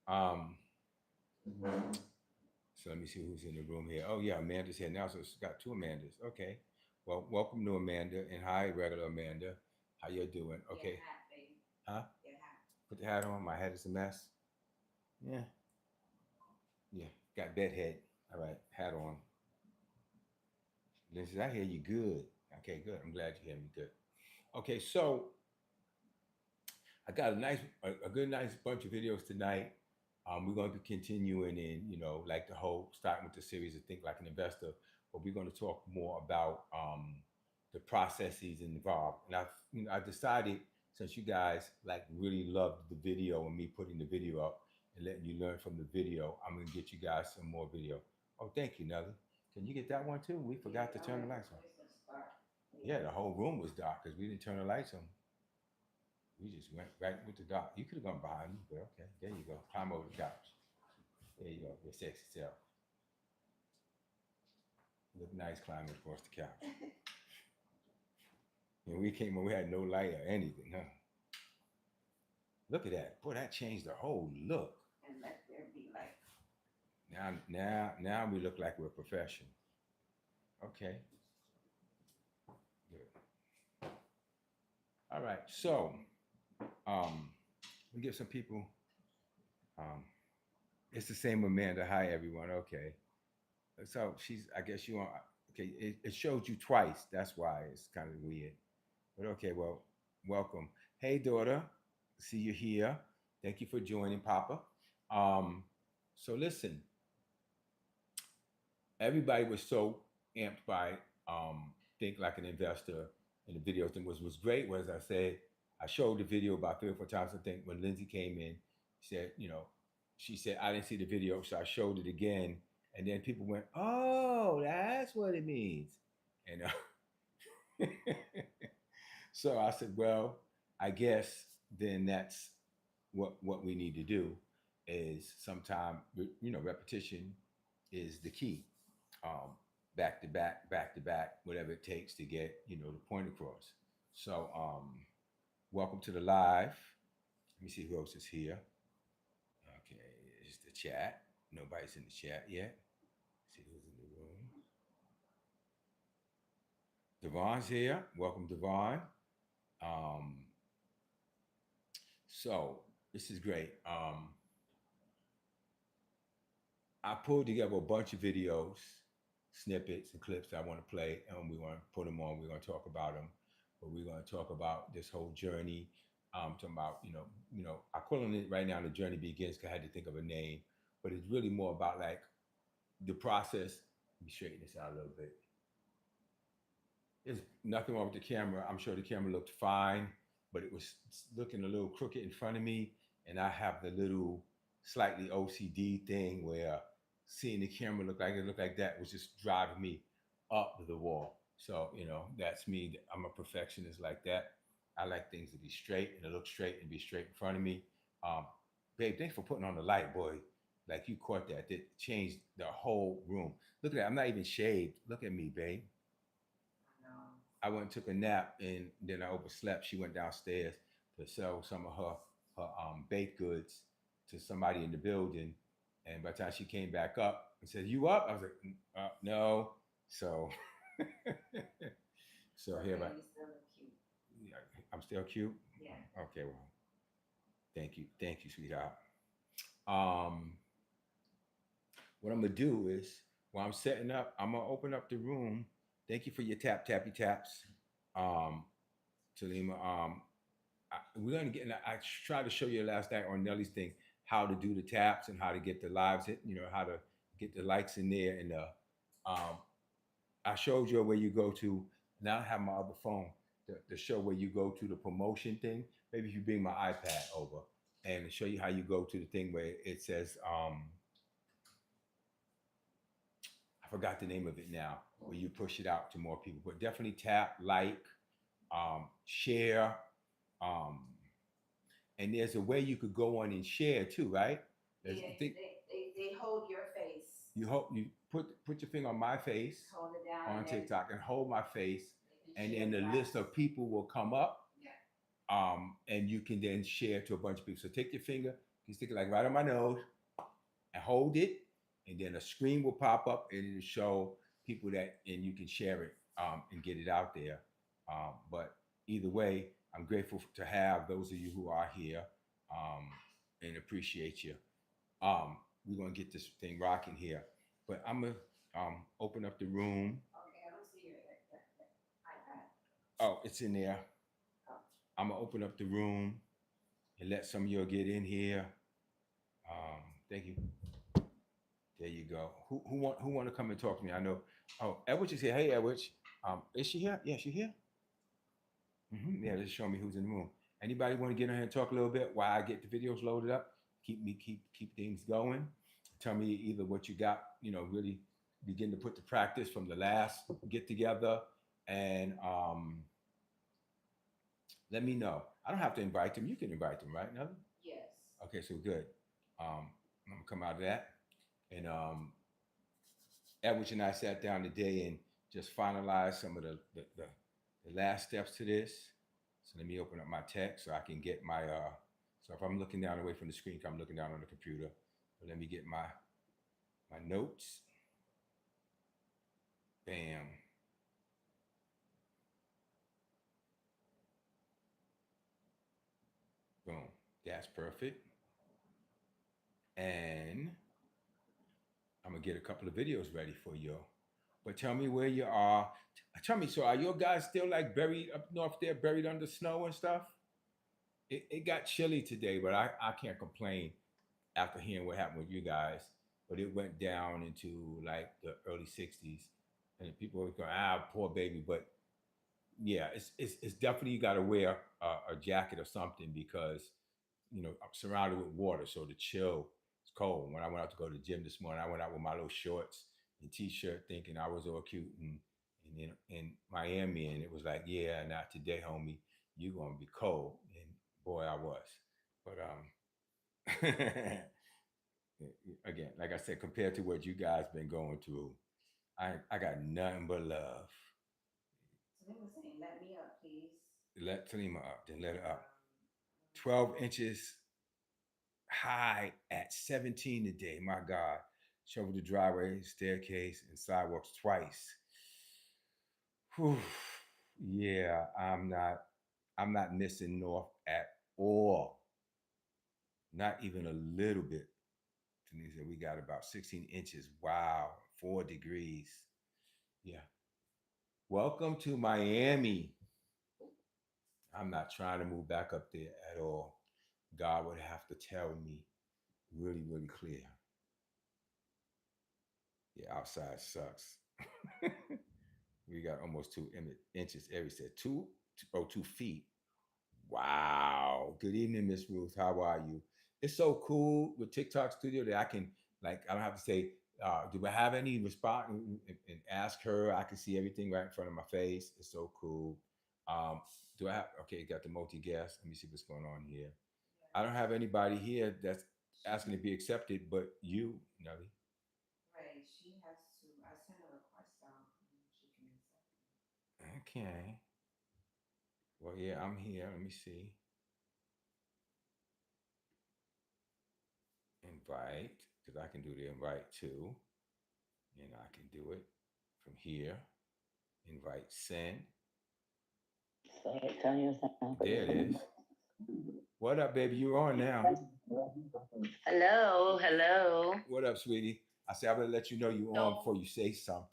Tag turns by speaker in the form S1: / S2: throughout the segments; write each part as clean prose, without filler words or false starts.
S1: Um, so let me see who's in the room here. Oh yeah, Amanda's here now. So it's got two Amandas. Okay. Well, welcome to Amanda and hi, regular Amanda. How you doing? Okay. Huh? Put the hat on. My head is a mess. Yeah. Yeah. Got bed head. All right. Hat on. Lindsay, I hear you good. Okay, good. I'm glad you hear me good. Okay, so I got a good, nice bunch of videos tonight. We're going to be continuing in, like the whole, starting with the series of Think Like an Investor, but we're going to talk more about the processes involved. And I decided, since you guys like really loved the video and me putting the video up and letting you learn from the video, I'm going to get you guys some more video. Oh, thank you, Nelly. Can you get that one too? We forgot to turn the lights on. Yeah, the whole room was dark because we didn't turn the lights on. We just went right with the dark. You could have gone behind me, but okay. There you go. Climb over the couch. There you go. Your sexy self. Look nice climbing across the couch. And we came when we had no light or anything, huh? Look at that. Boy, that changed the whole look. And let there be light. Now we look like we're professional. Okay. Good. All right. So, we get some people. Um, it's the same Amanda. Hi, everyone. Okay. So she's, I guess you want, okay, it showed you twice. That's why it's kind of weird. But okay, well, welcome. Hey, daughter. See you here. Thank you for joining, Papa. Um, so listen, everybody was so amped by Think Like an Investor, and the video thing was great. Was I said I showed the video about 3 or 4 times. I think when Lindsay came in, said, she said I didn't see the video, so I showed it again, and then people went, "Oh, that's what it means," and so I said, "Well, I guess then that's what we need to do is sometime repetition is the key." um, Back to back, back to back, whatever it takes to get the point across. So, welcome to the live. Let me see who else is here. Okay, it's the chat. Nobody's in the chat yet. See who's in the room. Devon's here. Welcome, Devon. Um, so this is great. I pulled together a bunch of videos, snippets, and clips that I want to play, and we want to put them on. We're going to talk about them, but we're going to talk about this whole journey. Talking about I call it right now. The journey begins because I had to think of a name, but it's really more about like the process. Let me straighten this out a little bit. There's nothing wrong with the camera. I'm sure the camera looked fine, but it was looking a little crooked in front of me, and I have the little slightly OCD thing where seeing the camera look like it looked like that was just driving me up the wall. So that's me. I'm a perfectionist like that. I like things to be straight and to look straight and be straight in front of me. Um, Babe, thanks for putting on the light, boy. Like you caught that. It changed the whole room. Look at that. I'm not even shaved. Look at me, babe. I went and took a nap and then I overslept. She went downstairs to sell some of her baked goods to somebody in the building. And by the time she came back up and said, "You up?" I was like, "No." So, so here, but yeah, I'm still cute. Yeah. Okay, well, thank you, sweetheart. Um, what I'm gonna do is while I'm setting up, I'm gonna open up the room. Thank you for your tappy taps. Um, Talima, we're gonna get. I tried to show you last night on Nelly's thing how to do the taps and how to get the lives hit. How to get the likes in there. And I showed you where you go to. Now I have my other phone to show where you go to the promotion thing. Maybe if you bring my iPad over and show you how you go to the thing where it says I forgot the name of it now. Where you push it out to more people, but definitely tap, like, share. Um, and there's a way you could go on and share too, right? There's,
S2: yeah, they hold your face.
S1: You put your finger on my face,
S2: hold it down
S1: on TikTok and hold my face, and then the list of people will come up.
S2: Yeah.
S1: And you can then share to a bunch of people. So take your finger, You stick it like right on my nose and hold it, and then a screen will pop up and it'll show people that, and you can share it and get it out there. But either way, I'm grateful to have those of you who are here um, and appreciate you. We're gonna get this thing rocking here, but I'm gonna open up the room.
S2: Okay, I don't see your iPad.
S1: Oh, it's in there.
S2: Oh,
S1: I'm gonna open up the room and let some of you get in here. Thank you. There you go. Who want to come and talk to me? I know. Oh, Edwidge is here. Hey, Edwidge. Is she here? Yeah, she here. Yeah, just show me who's in the room. Anybody want to get on here and talk a little bit while I get the videos loaded up? Keep things going. Tell me either what you got. Really begin to put the practice from the last get together, and let me know. I don't have to invite them. You can invite them, right? Nelly?
S2: yes.
S1: Okay, so good. I'm gonna come out of that, and Edwidge and I sat down today and just finalized some of the last steps to this. So let me open up my text so I can get my so if I'm looking down away from the screen, I'm looking down on the computer. But let me get my notes. Bam. Boom. That's perfect. And I'm gonna get a couple of videos ready for you. But tell me where you are. Tell me, so are your guys still like buried up north there, buried under snow and stuff? It got chilly today, but I can't complain after hearing what happened with you guys. But it went down into like the early 60s. And people were going, poor baby. But yeah, it's definitely you got to wear a jacket or something because I'm surrounded with water, so the chill is cold. When I went out to go to the gym this morning, I went out with my little shorts and t-shirt, thinking I was all cute and in Miami, and it was like, yeah, not today, homie. You gonna be cold, and boy, I was. But again, like I said, compared to what you guys been going through, I got nothing but love.
S2: So they were saying, let me up, please.
S1: Let Talima up, then let her up. 12 inches high at 17 today. My God. Shoveled the driveway, staircase, and sidewalks twice. Whew. Yeah, I'm not missing north at all. Not even a little bit. Denise said we got about 16 inches. Wow. 4 degrees. Yeah. Welcome to Miami. I'm not trying to move back up there at all. God would have to tell me really, really clear. Yeah, outside sucks. We got almost 2 inches. Every said 2 feet. Wow. Good evening, Miss Ruth. How are you? It's so cool with TikTok Studio that I can I don't have to say, do I have any response and ask her? I can see everything right in front of my face. It's so cool. Do I have okay, got the multi-guest. Let me see what's going on here. I don't have anybody here that's asking to be accepted, but you, Nelly.
S2: Right, she has to. I sent a request out and she can accept
S1: Okay. Well, yeah, I'm here. Let me see. Invite, because I can do the invite too. And I can do it from here. Invite, send.
S3: Say, tell yourself.
S1: There it is. What up, baby? You're on now.
S3: Hello, hello.
S1: What up, sweetie? I said I'm gonna let you know you're on before you say something.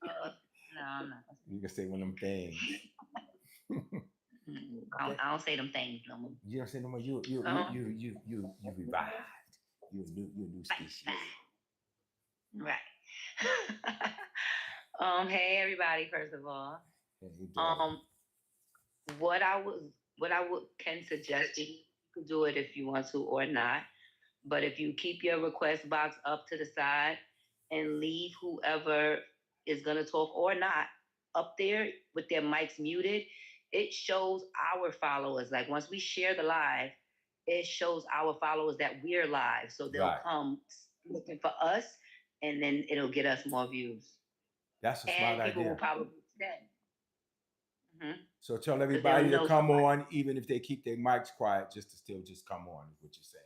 S3: No, I'm not.
S1: You can say one of them things.
S3: I don't say them things no more.
S1: You don't say no more. You revived. You're a new species.
S3: Right. Hey everybody, first of all.
S1: Hey, darling.
S3: What I would can suggest you could do it if you want to or not. But if you keep your request box up to the side and leave whoever is gonna talk or not up there with their mics muted, it shows our followers. Like once we share the live, it shows our followers that we're live. So they'll
S1: Right.
S3: come looking for us and then it'll get us more views.
S1: That's a smart
S3: And people will
S1: idea.
S3: probably say,
S1: So tell
S3: Because they'll
S1: everybody to
S3: know
S1: come
S3: somebody.
S1: on, even if they keep their mics quiet, just to still just come on, is what you're saying.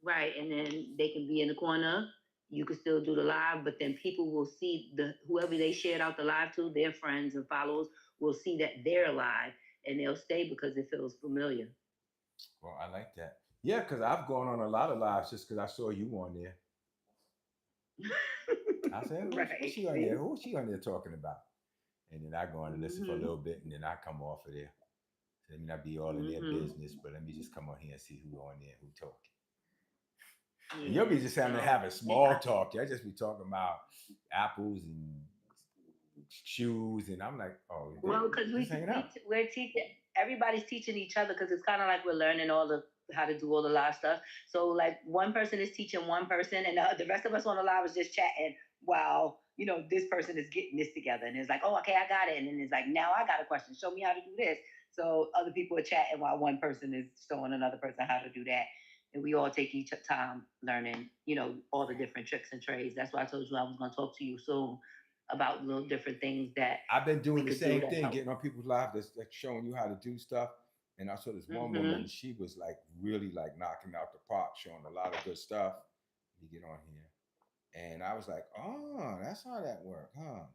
S3: Right, and then they can be in the corner. You can still do the live, but then people will see the whoever they shared out the live to, their friends and followers will see that they're live, and they'll stay because it feels familiar.
S1: Well, I like that. Yeah, because I've gone on a lot of lives just because I saw you on there. I said, who's
S3: Right.
S1: she on there?
S3: See?
S1: Who's she on there talking about? And then I go on and listen for a
S3: Mhm.
S1: little bit, and then I come off of there. So let me not be all in their
S3: Mhm.
S1: business, but let me just come on here and see who on there, who talking. And you'll
S3: Yeah.
S1: be just having
S3: And
S1: small talk. You'll just be talking about apples and shoes, and I'm like, oh, they
S3: well, because
S1: just hanging out.
S3: we're teaching everybody's teaching each other because it's kind of like we're learning all the how to do all the live stuff. So like one person is teaching one person, and the rest of us on the live is just chatting while this person is getting this together, and it's like, oh, okay, I got it, and then it's like, now I got a question. Show me how to do this. So other people are chatting while one person is showing another person how to do that. And we all take each time learning, all the different tricks and trades. That's why I told you I was going to talk to you soon about little different things that
S1: I've been
S3: we
S1: doing the
S3: could do
S1: same
S3: that
S1: thing,
S3: help.
S1: getting on people's lives that's showing you how to do stuff. And I saw this one woman,
S3: Mm-hmm.
S1: she was like really like knocking out the park, showing a lot of good stuff. You get on here. And I was like, oh, that's how that worked, huh?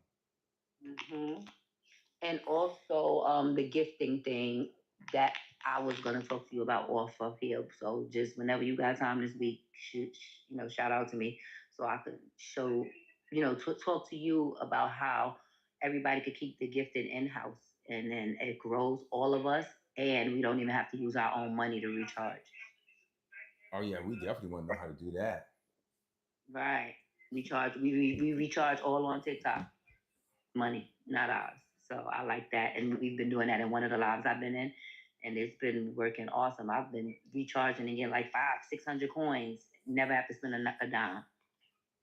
S3: Mm-hmm. And also the gifting thing that I was gonna talk to you about off of here. So just whenever you got time this week, shout out to me so I could show, talk to you about how everybody could keep the gifting in house, and then it grows all of us, and we don't even have to use our own money to recharge.
S1: Oh yeah, we definitely want to know how to do that.
S3: Right. We recharge all on TikTok. Money, not ours. So I like that. And we've been doing that in one of the lives I've been in. And it's been working awesome. I've been recharging and getting like 600 coins. Never have to spend a dime.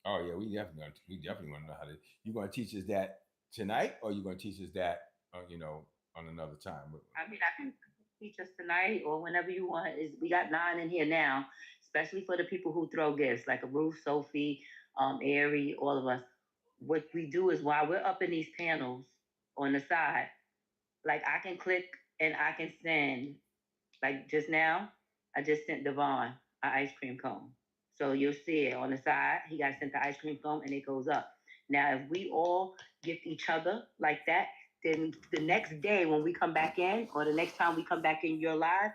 S1: Oh yeah, we definitely want to know how to. You going to teach us that tonight, or you going to teach us that, on another time?
S3: I mean, I can teach us tonight or whenever you want. Is we got 9 in here now, especially for the people who throw gifts, like a Ruth, Sophie, Ari, all of us. What we do is while we're up in these panels on the side, like I can click and I can send. Like just now, I just sent Devon an ice cream cone. So you'll see it on the side. He got sent the ice cream cone and it goes up. Now, if we all gift each other like that, then the next day when we come back in, or the next time we come back in your live,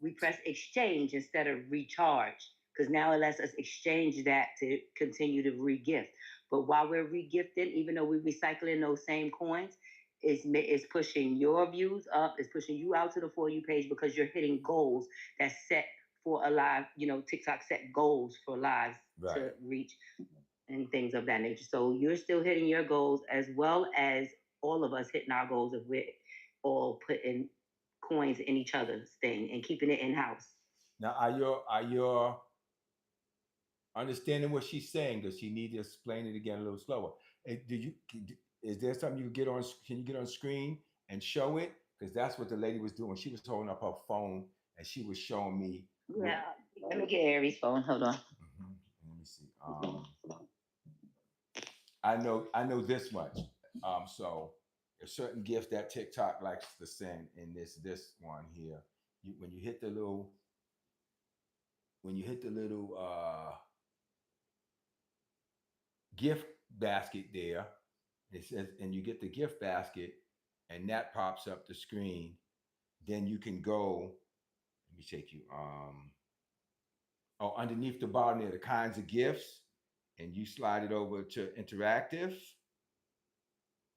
S3: we press exchange instead of recharge. Because now it lets us exchange that to continue to re-gift. But while we're re-gifting, even though we're recycling those same coins, it's pushing your views up, it's pushing you out to the For You page because you're hitting goals that's set for a live, TikTok set goals for lives
S1: Right.
S3: to reach and things of that nature. So you're still hitting your goals as well as all of us hitting our goals if we're all putting coins in each other's thing and keeping it in house.
S1: Now, are your understanding what she's saying? Does she need to explain it again a little slower? Do you? Is there something you get on? Can you get on screen and show it? Because that's what the lady was doing. She was holding up her phone and she was showing me.
S3: Yeah. Let me get Aries' phone. Hold on.
S1: Let me see. I know this much. So there's certain gifts that TikTok likes to send, and this one here. When you hit the little gift basket there, it says, and you get the gift basket, and that pops up the screen. Then you can go. Let me take you. Underneath the bottom there, the kinds of gifts, and you slide it over to interactive.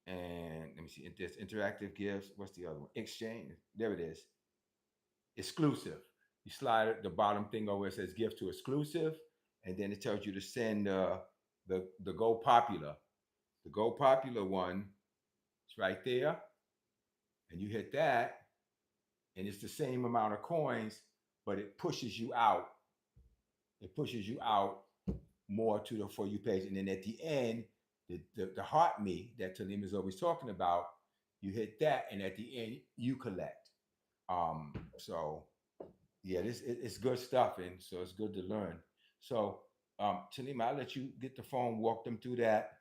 S1: And let me see, this interactive gifts. What's the other one? Exchange. There it is. Exclusive. You slide the bottom thing over. It says gift to exclusive, and then it tells you to send the Go Popular. The Go Popular one. It's right there, and you hit that, and it's the same amount of coins, but it pushes you out. It pushes you out more to the For You page, and then at the end, the heart me that Talim is always talking about, you hit that, and at the end you collect. So yeah, it's good stuff, and so it's good to learn. So Talim, I'll let you get the phone, walk them through that,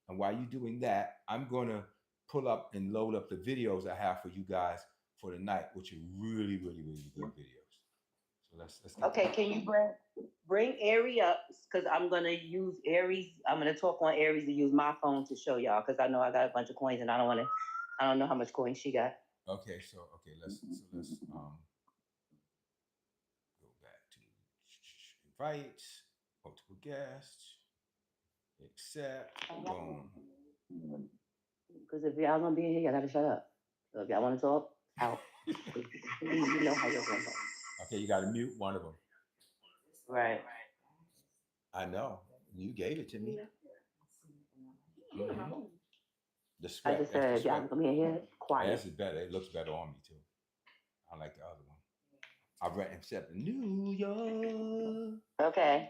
S1: and while you're doing that, I'm gonna pull up and load up the videos I have for you guys for the night, which are really, really, really good videos. So let's get
S3: Okay, can you bring Aries up? Because I'm gonna use Aries. I'm gonna talk on Aries and use my phone to show y'all. Because I know I got a bunch of coins and I don't want to. I don't know how much coins she got.
S1: Okay, so okay, let's go back to invite multiple guests, accept, boom.
S3: Because if y'all gonna be in here, y'all gotta shut up. So if y'all want to talk, out. You know how you're gonna talk.
S1: Okay, you got to mute one of them.
S3: Right.
S1: I know you gave it to me. Mm-hmm. The
S3: I
S1: sweat,
S3: just
S1: that's the
S3: said, y'all
S1: sweat.
S3: gonna be in here,
S1: Yeah,
S3: quiet.
S1: this is better. It looks better on me too. I like the other one. I've read except New York.
S3: Okay.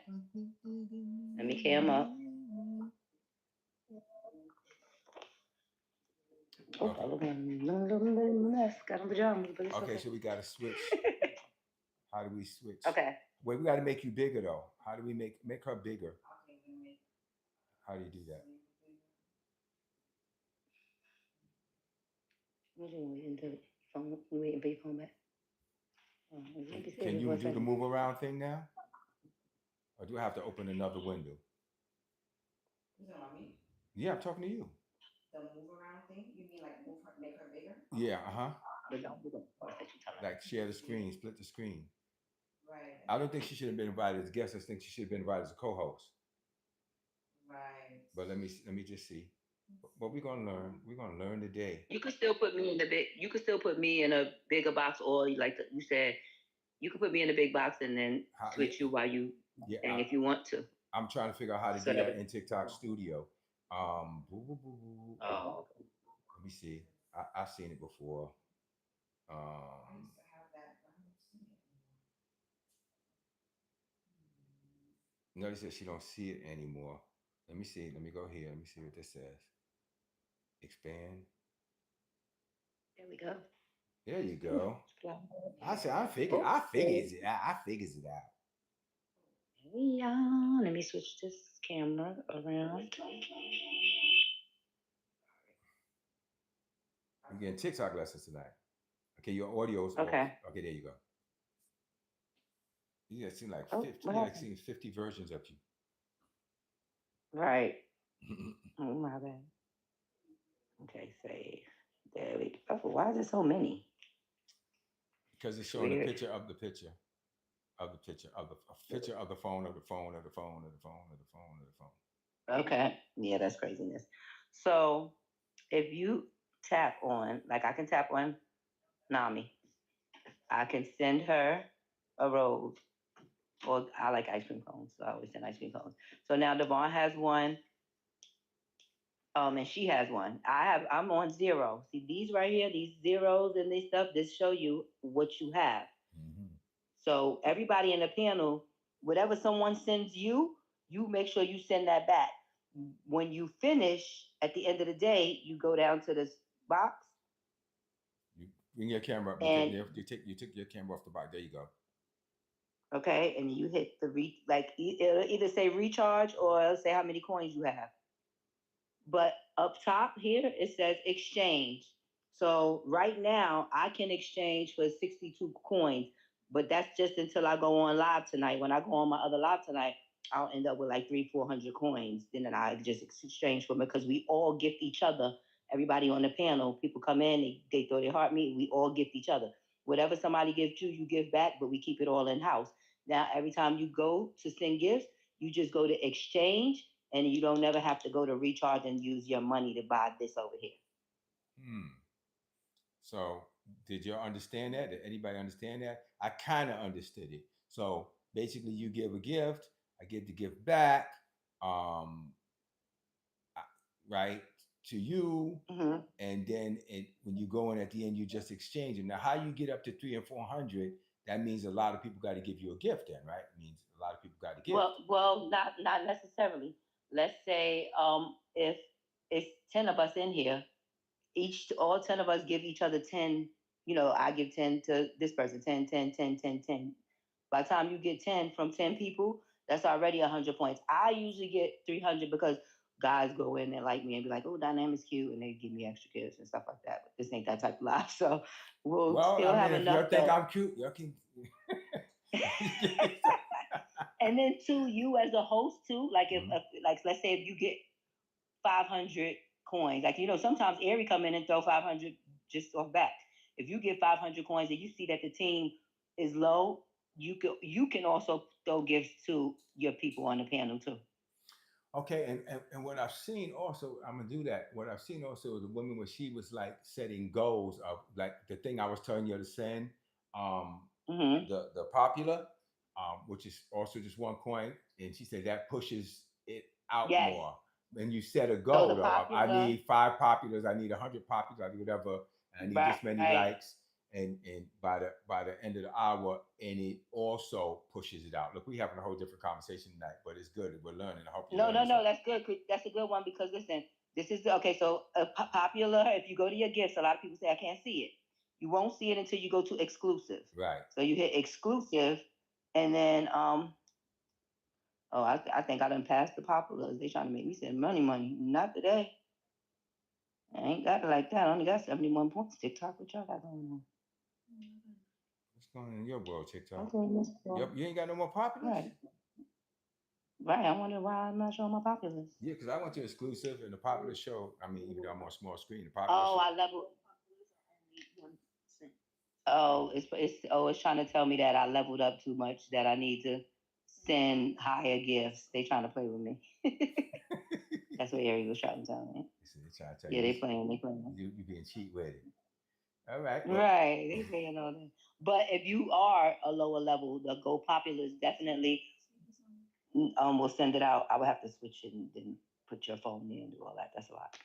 S3: Let me cam up.
S1: Okay.
S3: Got on pajamas, but it's
S1: Okay,
S3: okay.
S1: so we got to switch. How do we switch?
S3: Okay.
S1: Wait, we got to make you bigger though. How do we make her bigger?
S2: Okay, we make.
S1: How do you do that?
S3: What you waiting until phone? You waiting for your phone back? Oh, let me
S1: Can
S3: see for
S1: you
S3: a
S1: do the
S3: second.
S1: move around thing now? Or do I have to open another window?
S2: You talking about me?
S1: Yeah, I'm talking to you.
S2: The move around thing? You mean like move her, make her bigger?
S1: Yeah, uh-huh.
S3: But don't do that.
S1: Like share the screen, split the screen.
S2: Right.
S1: I don't think she should have been invited as a guest. I think she should have been invited as a co-host.
S2: Right.
S1: But let me just see. But we're gonna learn. We're gonna learn today.
S3: You could still put me in the big. You could still put me in a bigger box, or you said, you could put me in a big box and then
S1: Yeah,
S3: switch you while you
S1: yeah.
S3: and if you want to.
S1: I'm trying to figure out how to
S3: So
S1: do
S3: that
S1: that
S3: would.
S1: in TikTok Studio. Boo, boo, boo, boo.
S3: Oh.
S1: Let me see. I've seen it before.
S2: I used to have that, but I don't see it
S1: Notice that she don't see it anymore. Let me see. Let me go here. Let me see what this says. Expand.
S3: There we go.
S1: There you go. I said
S3: Oh,
S1: I figures it out. I figures it out.
S3: yeah. Let me switch this camera around.
S1: You're getting TikTok lessons tonight. Okay, your audio's off.
S3: Okay.
S1: Okay, there you go. You got seen like
S3: Oh,
S1: 50.
S3: what
S1: You like
S3: happened?
S1: seen 50 versions of you.
S3: Right. Oh my bad. Okay, save. There we go. Oh, why is it so many?
S1: Because it's
S3: It's
S1: showing a
S3: weird.
S1: picture of the picture of the picture of the a picture of the phone of the phone of the phone of the phone of the phone of the phone.
S3: Okay. Yeah, that's craziness. So if you tap on, like I can tap on Nami, I can send her a rose. Or I like ice cream cones, so I always send ice cream cones. So now Devon has one, and she has one. I'm on zero. See these right here, these zeros and this stuff, this show you what you have.
S1: Mm-hmm.
S3: So everybody in the panel, whatever someone sends you, you make sure you send that back. When you finish, at the end of the day, you go down to this box.
S1: You bring your camera up.
S3: And
S1: You took your camera off the box. There you go.
S3: okay, and you hit the it'll either say recharge or it'll say how many coins you have. But up top here it says exchange. So right now I can exchange for 62 coins, but that's just until I go on live tonight. When I go on my other live tonight, I'll end up with like 400 coins. Then I just exchange for them because we all gift each other. Everybody on the panel, people come in, they throw their heart meat. We all gift each other. Whatever somebody gives you, you give back, but we keep it all in house. Now, every time you go to send gifts, you just go to exchange and you don't never have to go to recharge and use your money to buy this over here.
S1: So did you understand that? Did anybody understand that? I kind of understood it. So basically, you give a gift, I get the gift back, um, right to you, and then when you go in at the end, you just exchange it. Now, how you get up to 300 and 400? That means a lot of people got to give you a gift, then, right? It means a lot of people got to give.
S3: Well, not necessarily. Let's say if it's 10 of us in here, all 10 of us give each other 10. I give 10 to this person, 10, 10, 10, 10, 10. By the time you get 10 from 10 people, that's already 100 points. I usually get 300 because guys go in there like me and be like, "Oh, Dynamic's cute," and they give me extra gifts and stuff like that. But this ain't that type of life, so we'll
S1: Well,
S3: still
S1: I
S3: have
S1: mean, if y'all
S3: enough
S1: think
S3: to.
S1: I'm cute, y'all can.
S3: And then too, you as a host too, like if,
S1: Mhm.
S3: like let's say if you get 500 coins, like sometimes Ari come in and throw 500 just off back. If you get 500 coins and you see that the team is low, you can also throw gifts to your people on the panel too.
S1: Okay, and what I've seen also, I'm gonna do that. What I've seen also is a woman where she was like setting goals of like the thing I was telling you to send, um,
S3: Mm-hmm.
S1: the popular, which is also just one coin, and she said that pushes it out
S3: Yes.
S1: more. When you set a
S3: So the
S1: goal though, I
S3: popular,
S1: need 5 populars, I need 100 populars, I need whatever, and I need this many
S3: right?
S1: likes, and by the end of the hour, and it also pushes it out. Look, we having a whole different conversation tonight, but it's good. We're learning. I hope you're
S3: No, no,
S1: learning
S3: no.
S1: something.
S3: That's good. That's a good one because listen, this is okay. So popular. If you go to your gifts, a lot of people say I can't see it. You won't see it until you go to exclusive.
S1: Right.
S3: So you hit exclusive, and then oh, I think I done passed the populars. They trying to make me send money, money. Not today. I ain't got it like that. I only got 71 points. TikTok, what y'all got going on?
S1: What's going on in your world, TikTok?
S3: Okay, let's
S1: Yep,
S3: go.
S1: you ain't got no more populars?
S3: Right, right. I wonder why I'm not showing my populars.
S1: Yeah, because I went to exclusive and the popular show. I mean, even though I'm on small screen, the popular
S3: Oh,
S1: show.
S3: I level. Oh, it's trying to tell me that I leveled up too much. That I need to send higher gifts. They trying to play with me. That's what Ari was trying to tell me.
S1: So they try to tell
S3: Yeah,
S1: you,
S3: they playing. They playing.
S1: you being cheap with it. All right. Well,
S3: Right, they playing all that. But if you are a lower level, the Go Popular is definitely we'll send it out. I would have to switch it and then put your phone there and do all that. That's a lot.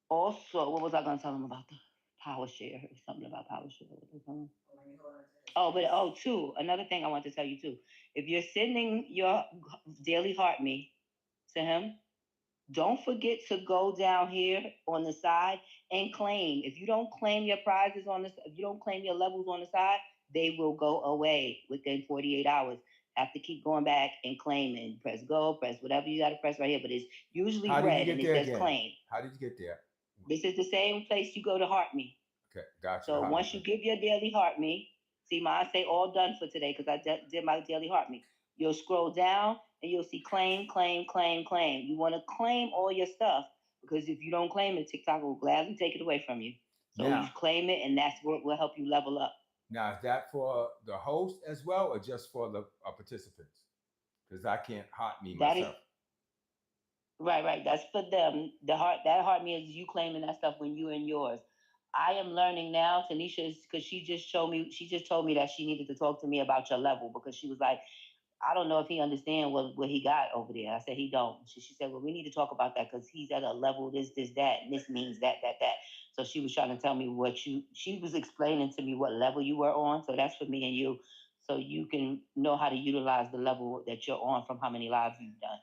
S3: Also, what was I gonna tell them about the power share? Something about power share. What was I telling them? Oh, but too, another thing I want to tell you too. If you're sending your daily heart me to him, don't forget to go down here on the side and claim. If you don't claim your prizes on this, if you don't claim your levels on the side, they will go away within 48 hours. Have to keep going back and claiming. Press go, press whatever you got to press right here, but it's usually
S1: how did you
S3: red
S1: get
S3: and it
S1: there
S3: says
S1: again?
S3: claim.
S1: How did you get there?
S3: This is the same place you go to heart me.
S1: Okay, gotcha.
S3: So once you give your daily heart me, see mine say all done for today because I did my daily heart me. You'll scroll down and you'll see claim, claim, claim, claim. You want to claim all your stuff because if you don't claim it, TikTok will gladly take it away from you. So you
S1: Now,
S3: claim it, and that's what will help you level up.
S1: now is that for the host as well, or just for the participants? Because I can't hot me
S3: That is
S1: myself.
S3: right, right. That's for them. That heart me is you claiming that stuff when you and yours. I am learning now, Tanisha, is because she just told me that she needed to talk to me about your level because she was like, I don't know if he understand what he got over there. I said he don't. She said, well, we need to talk about that because he's at a level this that, and this means that. So she was trying to tell me she was explaining to me what level you were on. So that's for me and you, so you can know how to utilize the level that you're on from how many lives you've done.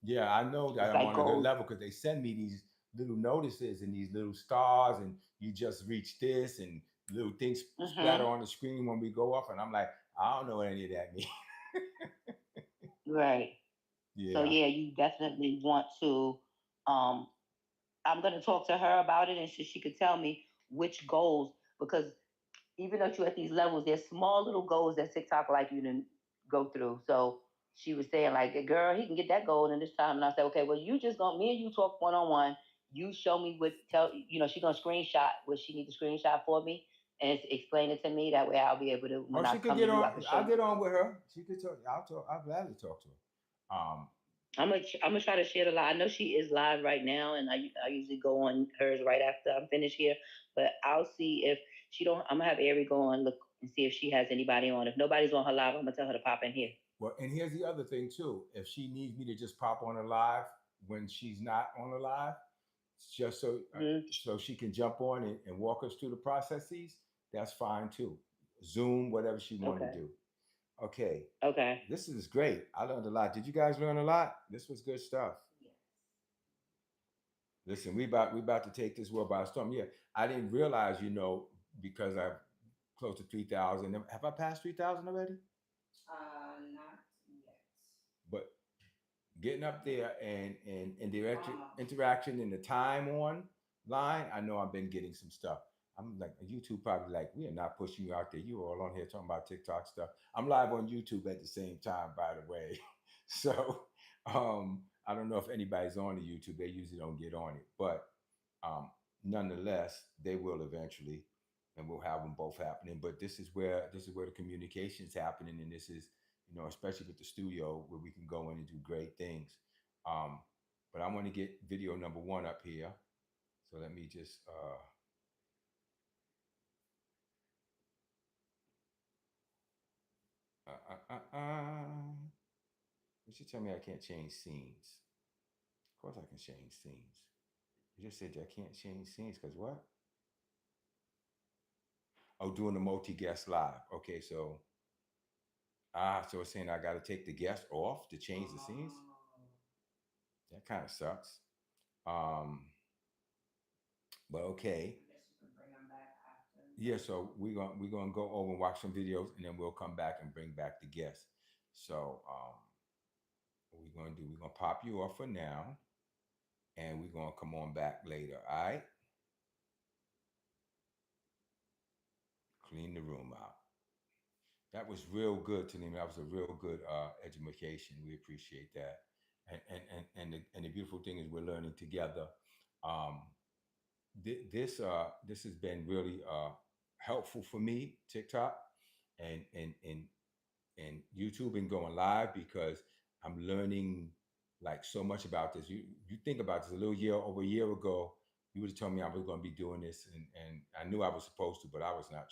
S1: Yeah, I know that
S3: It's
S1: I'm
S3: like
S1: on a good
S3: gold.
S1: level because they send me these little notices and these little stars, and you just reached this, and little things splatter on the screen when we go off, and I'm like, I don't know what any of that means.
S3: Right. So
S1: Yeah.
S3: yeah, you definitely want to. Um, I'm gonna talk to her about it, and she could tell me which goals because even though you're at these levels, there's small little goals that TikTok like you to go through. So she was saying like, girl, he can get that goal in this time. And I said, okay, well, you just gonna me and you talk one on one. You show me she's gonna screenshot what she needs to screenshot for me and explain it to me. That way I'll be able to
S1: Or
S3: when I
S1: she could
S3: come to
S1: get
S3: you,
S1: on.
S3: I can show
S1: I'll
S3: you.
S1: get on with her. She could talk. I'll talk. I'll gladly talk to her.
S3: I'm gonna try to share the live. I know she is live right now, and I usually go on hers right after I'm finished here. But I'll see if she don't. I'm gonna have Ari go on look and see if she has anybody on. If nobody's on her live, I'm gonna tell her to pop in here.
S1: Well, and here's the other thing too. If she needs me to just pop on a live when she's not on a live, just so she can jump on and walk us through the processes, that's fine too. Zoom, whatever she want to
S3: Okay.
S1: do. Okay.
S3: Okay.
S1: This is great. I learned a lot. Did you guys learn a lot? This was good stuff. Listen, we about to take this world by storm. Yeah, I didn't realize, because I'm close to 3,000. Have I passed 3,000 already?
S2: Not yet.
S1: But getting up there and the interaction and the time online, I know I've been getting some stuff. I'm like, YouTube probably like, we are not pushing you out there. You all on here talking about TikTok stuff. I'm live on YouTube at the same time, by the way. So I don't know if anybody's on the YouTube. They usually don't get on it, but um, nonetheless, they will eventually, and we'll have them both happening. But this is where the communication is happening, and this is, especially with the studio where we can go in and do great things. Um, but I want to get video number one up here. So let me just you should tell me I can't change scenes. Of course I can change scenes. You just said I can't change scenes because what? Oh, doing the multi-guest live. Okay, so so it's saying I got to take the guest off to change the scenes. That kind of sucks. But okay.
S2: I guess you can bring them back after.
S1: Yeah, so we're gonna go over and watch some videos, and then we'll come back and bring back the guests. So what we're gonna do? We're gonna pop you off for now, and we're gonna come on back later. All right. Clean the room out. That was real good, Talima. That was a real good education. We appreciate that. And the beautiful thing is we're learning together. Um, this has been really helpful for me, TikTok and YouTube and going live, because I'm learning like so much about this. You think about this over a year ago, you would have told me I was going to be doing this, and I knew I was supposed to, but I was not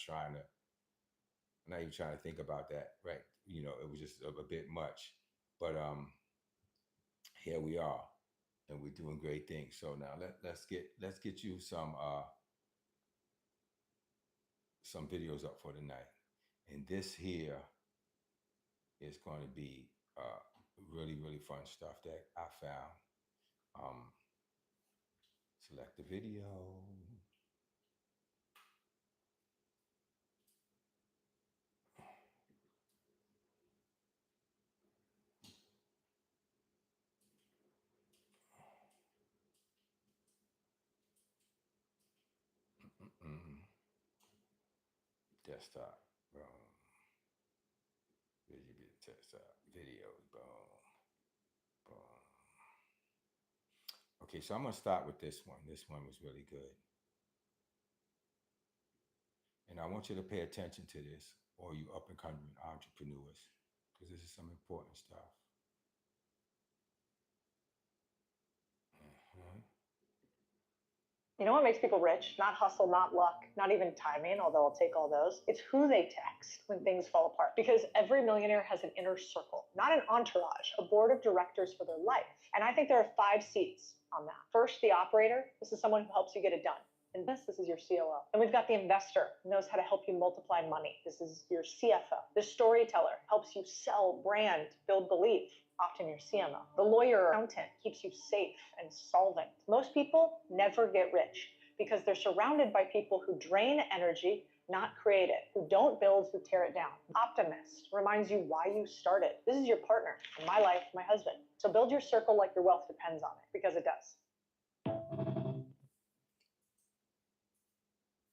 S1: even trying to think about that, right? It was just a bit much, but here we are, and we're doing great things. So now let's get you some videos up for tonight, and this here is going to be really really fun stuff that I found. Select the video. Desktop, boom. Desktop, videos, boom, boom. Okay, so I'm gonna start with this one. This one was really good, and I want you to pay attention to this, all you up and coming entrepreneurs, because this is some important stuff. Mhm.
S4: You know what makes people rich? Not hustle, not luck, not even timing, although I'll take all those. It's who they text when things fall apart. Because every millionaire has an inner circle, not an entourage, a board of directors for their life. And I think there are 5 seats on that. First, the operator. This is someone who helps you get it done. And this is your COO. And we've got the investor, who knows how to help you multiply money. This is your CFO. The storyteller helps you sell, brand, build belief. Often your CMO. The lawyer or accountant keeps you safe and solvent. Most people never get rich because they're surrounded by people who drain energy, not create it, who don't build, who tear it down. Optimist reminds you why you started. This is your partner in my life, my husband. So build your circle like your wealth depends on it, because it does.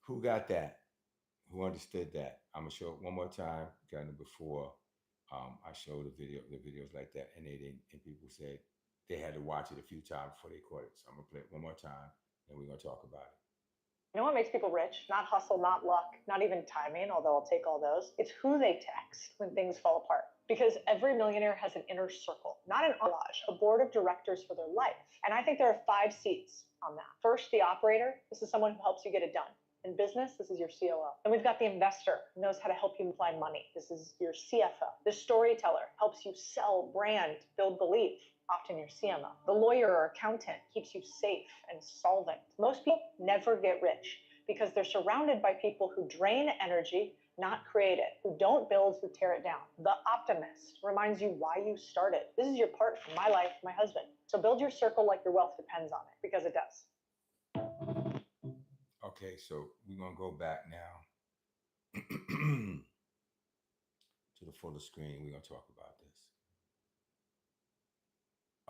S1: Who got that? Who understood that? I'm gonna show it one more time. Got it before. I showed the videos like that, and they didn't. And people said they had to watch it a few times before they caught it. So I'm gonna play it one more time, and we're gonna talk about it.
S4: You know what makes people rich? Not hustle, not luck, not even timing, although I'll take all those. It's who they text when things fall apart. Because every millionaire has an inner circle, not an entourage, a board of directors for their life. And I think there are 5 seats on that. First, the operator. This is someone who helps you get it done. In business, this is your COO. And we've got the investor, who knows how to help you apply money. This is your CFO. The storyteller helps you sell, brand, build belief. Often your CMO. The lawyer or accountant keeps you safe and solvent. Most people never get rich because they're surrounded by people who drain energy, not create it, who don't build, who tear it down. The optimist reminds you why you started. This is your partner, my life, my husband. So build your circle like your wealth depends on it, because it does.
S1: Okay, so we're gonna go back now to the fuller screen. We're gonna talk about this.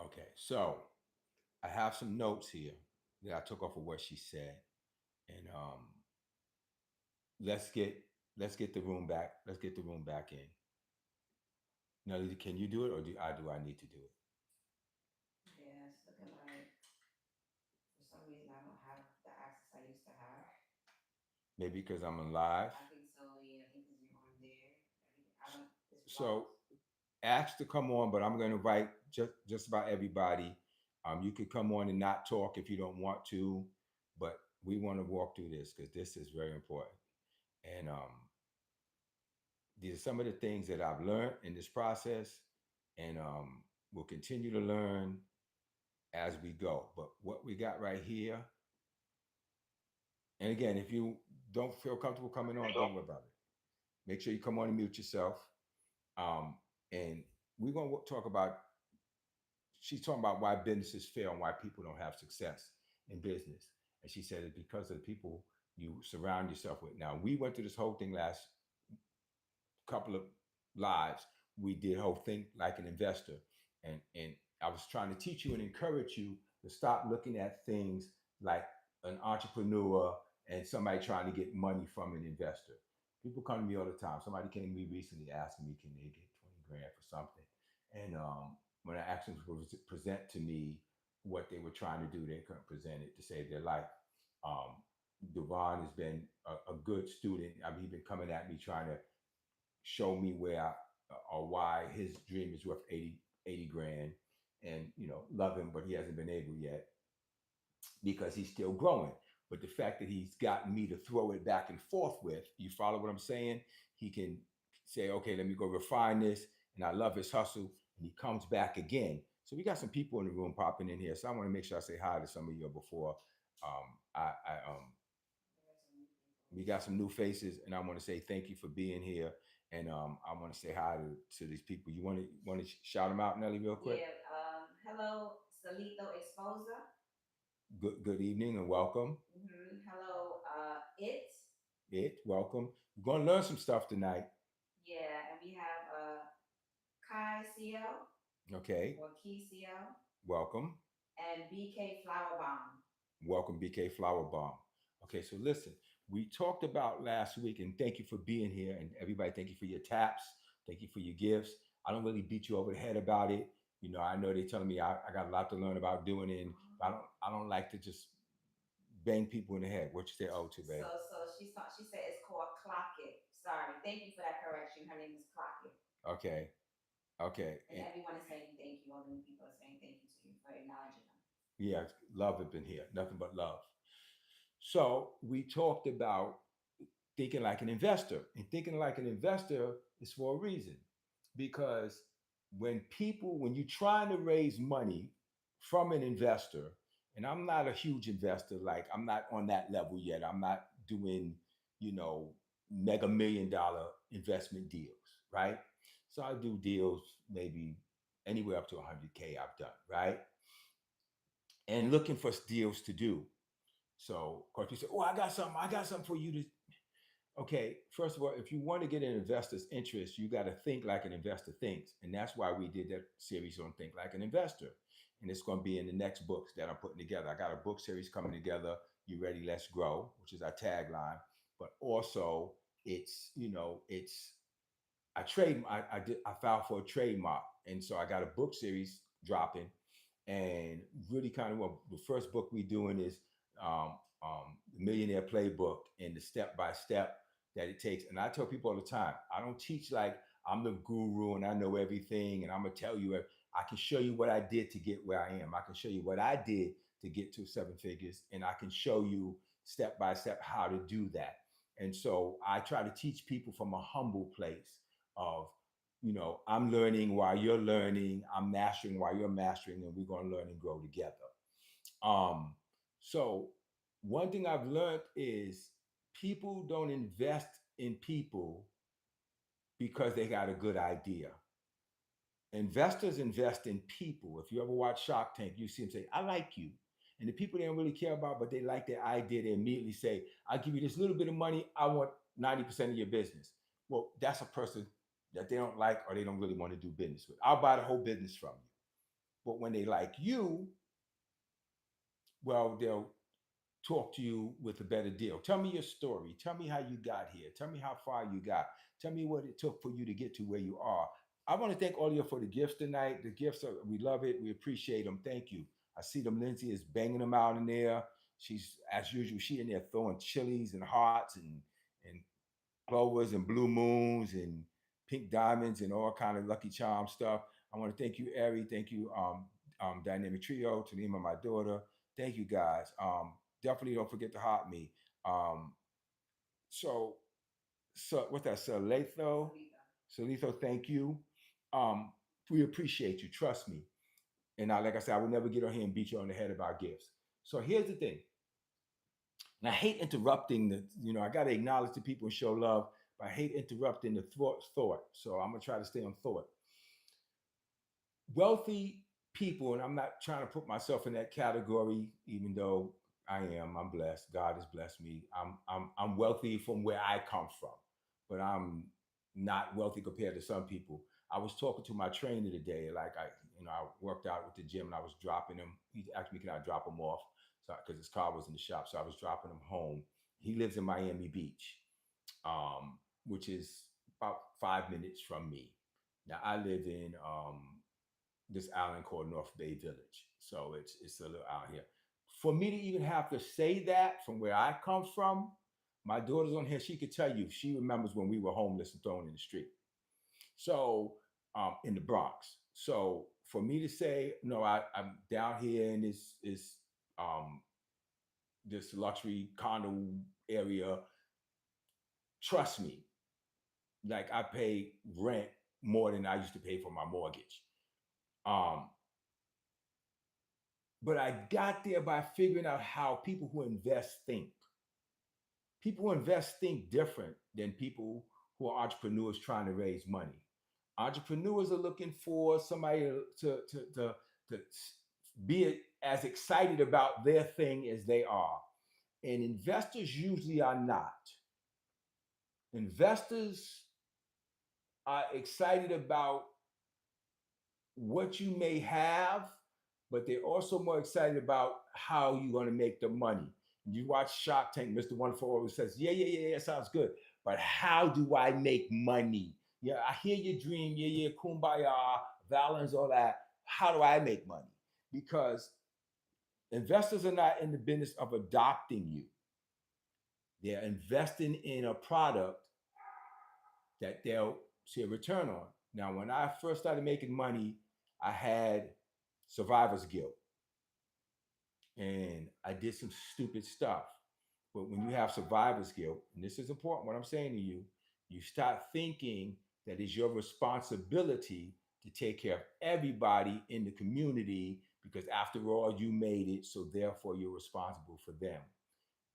S1: Okay, so I have some notes here that I took off of what she said, and let's get let's get the room back. Let's get the room back in. Nelly, can you do it, or do I need to do it?
S2: Yeah, it's looking like for some reason I don't have the access I used to have.
S1: Maybe because I'm in live.
S2: I think so. Yeah, I think because you're on there, everything. I don't. It's
S1: So
S2: blocked.
S1: ask to come on, but I'm going to invite just about everybody. You could come on and not talk if you don't want to, but we want to walk through this because this is very important. And these are some of the things that I've learned in this process, and we'll continue to learn as we go. But what we got right here, and again, if you don't feel comfortable coming on, don't worry about it. Make sure you come on and mute yourself. Um, and we're going to talk about, she's talking about why businesses fail and why people don't have success in business. And she said it's because of the people you surround yourself with. Now, we went through this whole thing last couple of lives. We did a whole thing like an investor. And I was trying to teach you and encourage you to stop looking at things like an entrepreneur and somebody trying to get money from an investor. People come to me all the time. Somebody came to me recently asking me, can they get 20 grand for something? And when I asked them to present to me what they were trying to do, they couldn't present it to save their life. Devon has been a good student. I mean, he's been coming at me trying to show me where or why his dream is worth 80 grand, and love him, but he hasn't been able yet because he's still growing. But the fact that he's gotten me to throw it back and forth with, you follow what I'm saying? He can say, okay, let me go refine this. And I love his hustle. And he comes back again. So we got some people in the room popping in here. So I want to make sure I say hi to some of you before we got some new faces, and I want to say thank you for being here. And I want to say hi to these people. You want to shout them out, Nelly, real quick?
S2: Yeah. Hello, Salito Exposa.
S1: Good evening and welcome.
S2: Hello,
S1: Welcome. We're going to learn some stuff tonight.
S2: Yeah, and we have Kai CL.
S1: Okay.
S2: Or Key CL.
S1: Welcome.
S2: And BK Flower Bomb.
S1: Welcome, BK Flower Bomb. Okay, so listen, we talked about last week, and thank you for being here. And everybody, thank you for your taps. Thank you for your gifts. I don't really beat you over the head about it. I know they're telling me I got a lot to learn about doing it. And I don't like to just bang people in the head. What you say, oh, too bad.
S2: So she said it's called Clock It. Sorry. Thank you for that correction. Her name is Clock It.
S1: Okay. Okay.
S2: And everyone is saying thank you. All the new people are saying thank you to you for acknowledging them.
S1: Yeah, love has been here. Nothing but love. So we talked about thinking like an investor. And thinking like an investor is for a reason. Because when you're trying to raise money from an investor, and I'm not a huge investor, like I'm not on that level yet. I'm not doing, mega $1 million investment deals, right? So I do deals maybe anywhere up to 100K I've done, right? And looking for deals to do. So of course you say, oh, I got something for you to. Okay, first of all, if you want to get an investor's interest, you got to think like an investor thinks. And that's why we did that series on Think Like an Investor. And it's going to be in the next books that I'm putting together. I got a book series coming together, You Ready, Let's Grow, which is our tagline. But also it's I filed for a trademark. And so I got a book series dropping, and really kind of the first book we're doing is the Millionaire Playbook and the step by step that it takes. And I tell people all the time, I don't teach like I'm the guru and I know everything and I'm gonna tell you. I can show you what I did to get where I am. I can show you what I did to get to 7 figures, and I can show you step by step how to do that. And so I try to teach people from a humble place of, I'm learning while you're learning, I'm mastering while you're mastering, and we're going to learn and grow together. So one thing I've learned is people don't invest in people because they got a good idea. Investors invest in people. If you ever watch Shark Tank, you see them say, I like you. And the people they don't really care about, but they like their idea, they immediately say, I'll give you this little bit of money. I want 90% of your business. Well, that's a person that they don't like or they don't really want to do business with. I'll buy the whole business from you. But when they like you, well, they'll talk to you with a better deal. Tell me your story. Tell me how you got here. Tell me how far you got. Tell me what it took for you to get to where you are. I want to thank all of you for the gifts tonight. The gifts are, we love it. We appreciate them. Thank you. I see them. Lindsay is banging them out in there. She's, as usual, she in there throwing chilies and hearts and clovers and blue moons and pink diamonds and all kind of lucky charm stuff. I want to thank you, Ari. Thank you, Dynamic Trio, to name of my daughter. Thank you guys. Definitely don't forget to hot me. Um, so, what's that? Salitho, thank you. Um, we appreciate you. Trust me. And I, like I said, I will never get on here and beat you on the head about gifts. So here's the thing. And I hate interrupting the, I got to acknowledge the people and show love, but I hate interrupting the thought. So I'm going to try to stay on thought. Wealthy people, and I'm not trying to put myself in that category, even though I'm blessed. God has blessed me. I'm wealthy from where I come from, but I'm not wealthy compared to some people. I was talking to my trainer today, like I worked out with the gym and I was dropping him. He asked me, can I drop him off? So, because his car was in the shop. So I was dropping him home. He lives in Miami Beach, which is about 5 minutes from me. Now I live in this island called North Bay Village. So it's a little out here. For me to even have to say that from where I come from, my daughter's on here, she could tell you, she remembers when we were homeless and thrown in the street. So in the Bronx. So for me to say, no, I'm down here in um, this luxury condo area, trust me, like I pay rent more than I used to pay for my mortgage. Um, but I got there by figuring out how people who invest think. People who invest think different than people who are entrepreneurs trying to raise money. Entrepreneurs are looking for somebody to be as excited about their thing as they are. And investors usually are not. Investors are excited about what you may have, but they're also more excited about how you're going to make the money. You watch Shark Tank, Mr. Wonderful always says, yeah, sounds good. But how do I make money? Yeah, I hear your dream, yeah, kumbaya, Valens, all that. How do I make money? Because investors are not in the business of adopting you. They're investing in a product that they'll see a return on. Now, when I first started making money, I had survivor's guilt. And I did some stupid stuff. But when you have survivor's guilt, and this is important, what I'm saying to you, you start thinking that it's your responsibility to take care of everybody in the community because after all, you made it, so therefore you're responsible for them.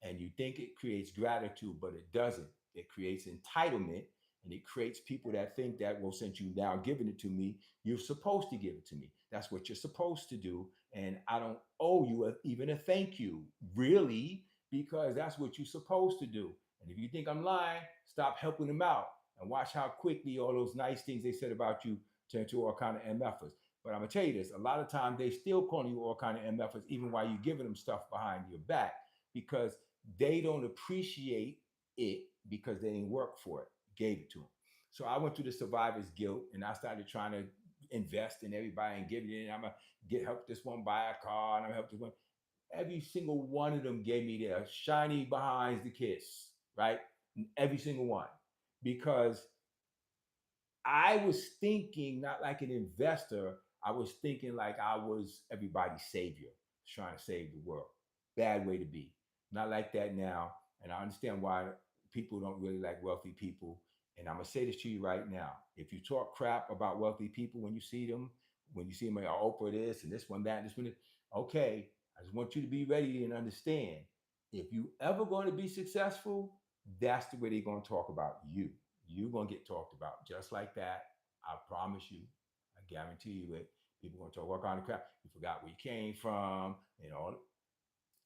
S1: And you think it creates gratitude, but it doesn't. It creates entitlement, and it creates people that think that, well, since you now giving it to me, you're supposed to give it to me. That's what you're supposed to do, and I don't owe you even a thank you, really, because that's what you're supposed to do. And if you think I'm lying, stop helping them out and watch how quickly all those nice things they said about you turn to all kind of MFers. But I'm gonna tell you this: a lot of times they still calling you all kind of MFers, even while you're giving them stuff behind your back, because they don't appreciate it because they didn't work for it, gave it to them. So I went through the survivor's guilt and I started trying to invest in everybody and give it in. I'm gonna help this one buy a car and I'm gonna help this one. Every single one of them gave me their shiny behinds the kiss, right? Every single one. Because I was thinking not like an investor, I was thinking like I was everybody's savior, trying to save the world. Bad way to be. Not like that now. And I understand why people don't really like wealthy people. And I'm gonna say this to you right now. If you talk crap about wealthy people when you see them at Oprah this and this one, that, and this one, okay, I just want you to be ready and understand. If you ever going to be successful, that's the way they're going to talk about you. You're going to get talked about just like that. I promise you. I guarantee you it. People going to talk all kind of crap. You forgot where you came from.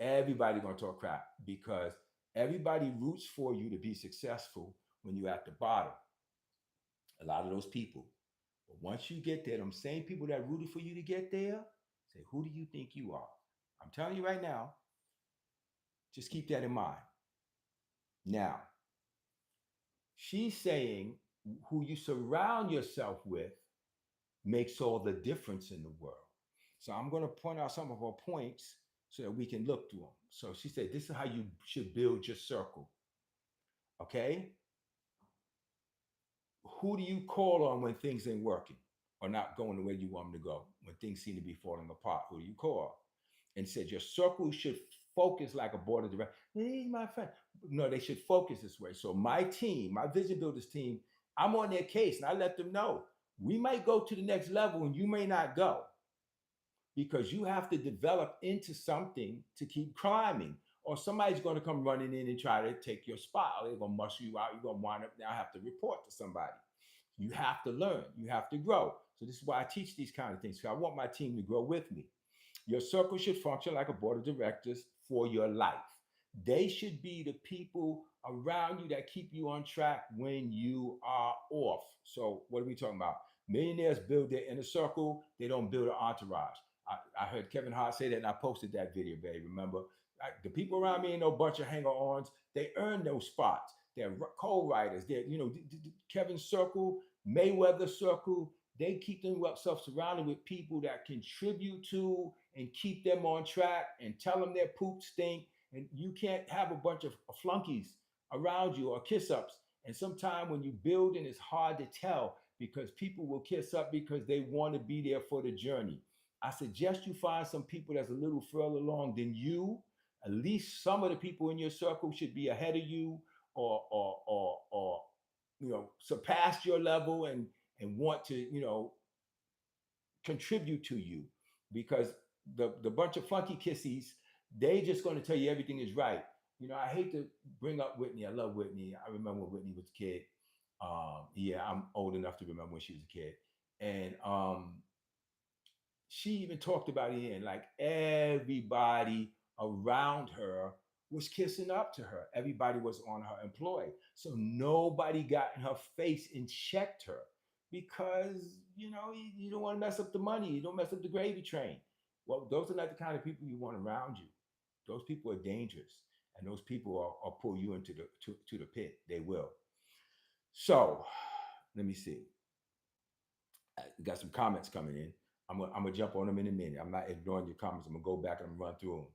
S1: Everybody going to talk crap because everybody roots for you to be successful when you're at the bottom. A lot of those people. But once you get there, them same people that rooted for you to get there, Say, who do you think you are? I'm telling you right now, just keep that in mind. Now, she's saying who you surround yourself with makes all the difference in the world. So I'm going to point out some of her points so that we can look through them. So she said, this is how you should build your circle. Okay? Who do you call on when things ain't working or not going the way you want them to go? When things seem to be falling apart, who do you call? And said your circle should focus like a board of directors. He's my friend. No, they should focus this way. So my team, my vision builders team, I'm on their case and I let them know we might go to the next level and you may not go because you have to develop into something to keep climbing. Or somebody's going to come running in and try to take your spot. Or they're going to muscle you out. You're going to wind up now have to report to somebody. You have to learn. You have to grow. So this is why I teach these kind of things. So I want my team to grow with me. Your circle should function like a board of directors for your life. They should be the people around you that keep you on track when you are off. So what are we talking about? Millionaires build their inner circle. They don't build an entourage. I heard Kevin Hart say that, and I posted that video, babe. Remember, the people around me ain't no bunch of hanger-ons. They earn those spots. They're co-writers. They're, Kevin's circle, Mayweather circle. They keep themselves surrounded with people that contribute to and keep them on track and tell them their poop stink. And you can't have a bunch of flunkies around you or kiss ups. And sometimes when you build, and it's hard to tell because people will kiss up because they want to be there for the journey. I suggest you find some people that's a little further along than you. At least some of the people in your circle should be ahead of you or surpass your level and want to contribute to you, because the bunch of funky kissies, they just going to tell you everything is right. I hate to bring up Whitney. I love Whitney. I remember when Whitney was a kid. Yeah, I'm old enough to remember when she was a kid. And she even talked about it, and like everybody around her was kissing up to her. Everybody was on her employ. So nobody got in her face and checked her because, you don't want to mess up the money. You don't mess up the gravy train. Well, those are not the kind of people you want around you. Those people are dangerous, and those people will pull you into the pit. They will. So let me see. We got some comments coming in. I'm gonna jump on them in a minute. I'm not ignoring your comments. I'm gonna go back and run through them.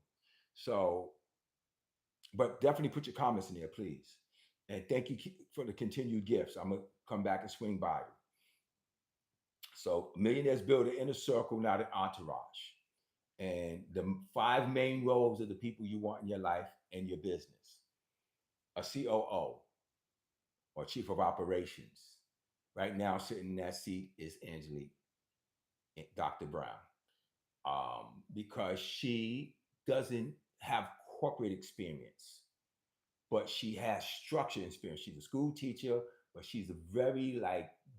S1: So, but definitely put your comments in there, please. And thank you for the continued gifts. I'm gonna come back and swing by you. So, millionaires build an inner circle, not an entourage. And the 5 main roles of the people you want in your life and your business: a COO or chief of operations. Right now, sitting in that seat is Angelique, Dr. Brown. Because she doesn't have corporate experience, but she has structured experience. She's a school teacher, but she's a very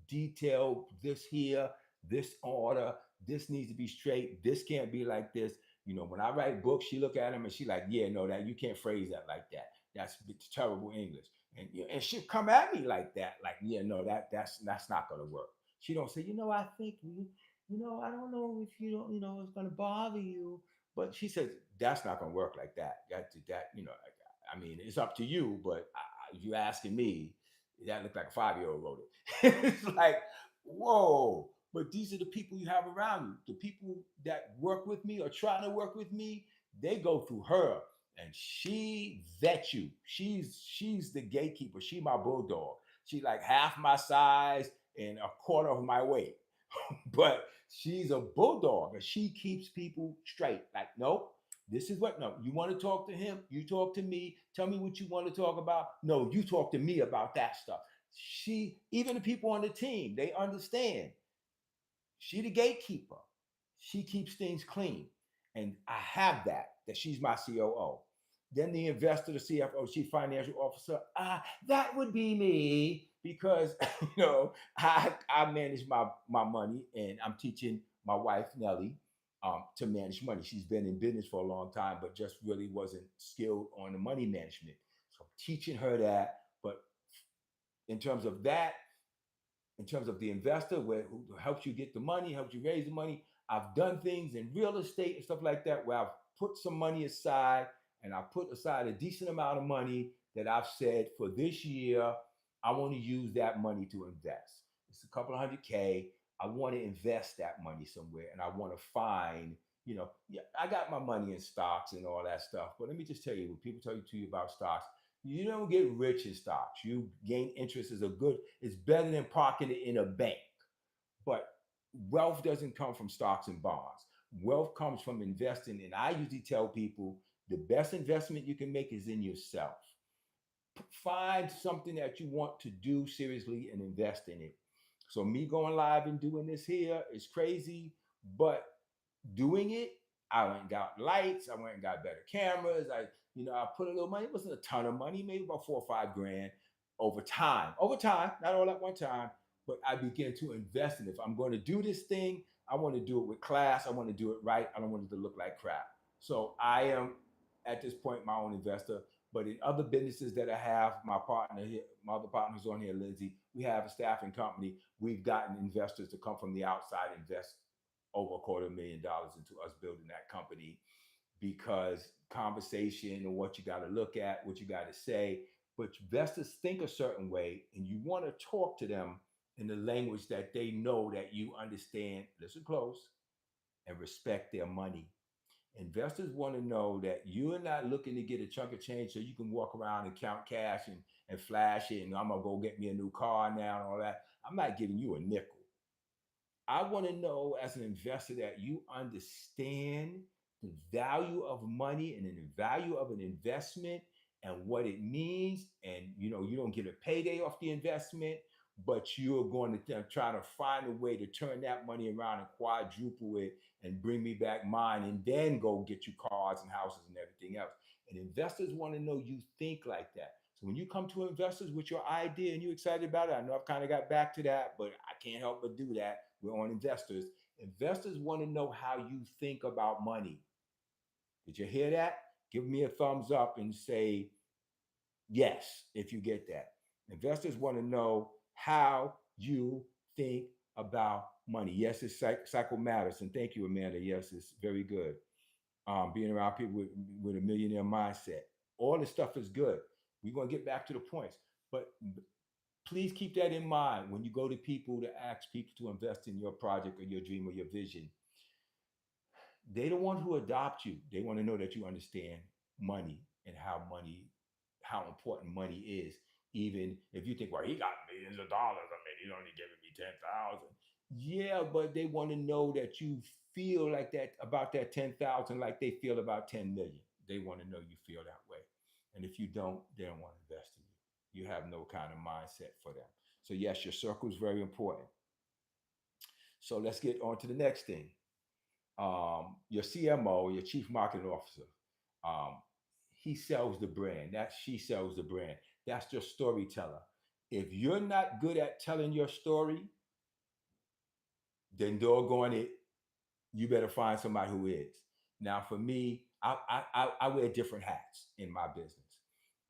S1: detailed, this here, this order, this needs to be straight, this can't be like this. When I write books, she look at them and she like, yeah, no, that you can't phrase that like that. That's terrible English. And she'll come at me like that, like, yeah, no, that's not gonna work. She don't say, I think I don't know if you don't, it's gonna bother you. But she says that's not gonna work like that. I mean, it's up to you, but you asking me, that looked like a 5-year-old wrote it. It's like, whoa. But these are the people you have around you. The people that work with me or trying to work with me, they go through her, and she vets you. She's the gatekeeper. She my bulldog. She like half my size and a quarter of my weight. But she's a bulldog, and she keeps people straight. Like, nope, this is what, no, you want to talk to him, you talk to me, tell me what you want to talk about. No, you talk to me about that stuff. Even the people on the team, they understand. She the gatekeeper. She keeps things clean. And I have that she's my COO. Then the investor, the CFO, chief financial officer, that would be me, because I manage my money, and I'm teaching my wife Nellie to manage money. She's been in business for a long time, but just really wasn't skilled on the money management. So I'm teaching her that. But in terms of that, in terms of the investor, who helps you get the money, helps you raise the money, I've done things in real estate and stuff like that where I've put some money aside, and I put aside a decent amount of money that I've said for this year, I want to use that money to invest. It's a couple of hundred K. I want to invest that money somewhere, and I want to find, yeah, I got my money in stocks and all that stuff. But let me just tell you, when people tell you about stocks, you don't get rich in stocks. You gain interest is a good, it's better than parking it in a bank. But wealth doesn't come from stocks and bonds. Wealth comes from investing. And I usually tell people the best investment you can make is in yourself. Find something that you want to do seriously and invest in it. So me going live and doing this here is crazy, but doing it, I went and got lights, I went and got better cameras. I put a little money. It wasn't a ton of money, maybe about 4 or 5 grand over time. Over time, not all at one time, but I began to invest in it. If I'm going to do this thing, I want to do it with class. I want to do it right. I don't want it to look like crap. So I am at this point my own investor. But in other businesses that I have, my partner here, my other partners on here, Lindsay, we have a staffing company. We've gotten investors to come from the outside, invest over $250,000 into us building that company, because conversation and what you got to look at, what you got to say. But investors think a certain way, and you want to talk to them in the language that they know that you understand, listen close, and respect their money. Investors want to know that you're not looking to get a chunk of change so you can walk around and count cash and flash it, and I'm going to go get me a new car now and all that. I'm not giving you a nickel. I want to know as an investor that you understand the value of money and the value of an investment and what it means. And you don't get a payday off the investment, but you're going to try to find a way to turn that money around and quadruple it and bring me back mine, and then go get you cars and houses and everything else. And investors want to know you think like that. So when you come to investors with your idea and you're excited about it, I know I've kind of got back to that, but I can't help but do that. We're on investors. Investors want to know how you think about money. Did you hear that? Give me a thumbs up and say yes if you get that. Investors want to know how you think about money. Yes, it's Psycho Matters. And thank you, Amanda. Yes, it's very good. Being around people with a millionaire mindset. All this stuff is good. We're going to get back to the points. But please keep that in mind when you go to people to ask people to invest in your project or your dream or your vision. They don't want to adopt you. They want to know that you understand money and how important money is. Even if you think, well, he got millions of dollars. I mean, he's only giving me 10,000. Yeah, but they want to know that you feel like that about that 10,000, like they feel about 10 million. They want to know you feel that way. And if you don't, they don't want to invest in you. You have no kind of mindset for them. So yes, your circle is very important. So let's get on to the next thing. Your CMO, your chief marketing officer, um, he sells the brand. She sells the brand. That's your storyteller. If you're not good at telling your story, then doggone it, you better find somebody who is. Now, for me, I wear different hats in my business.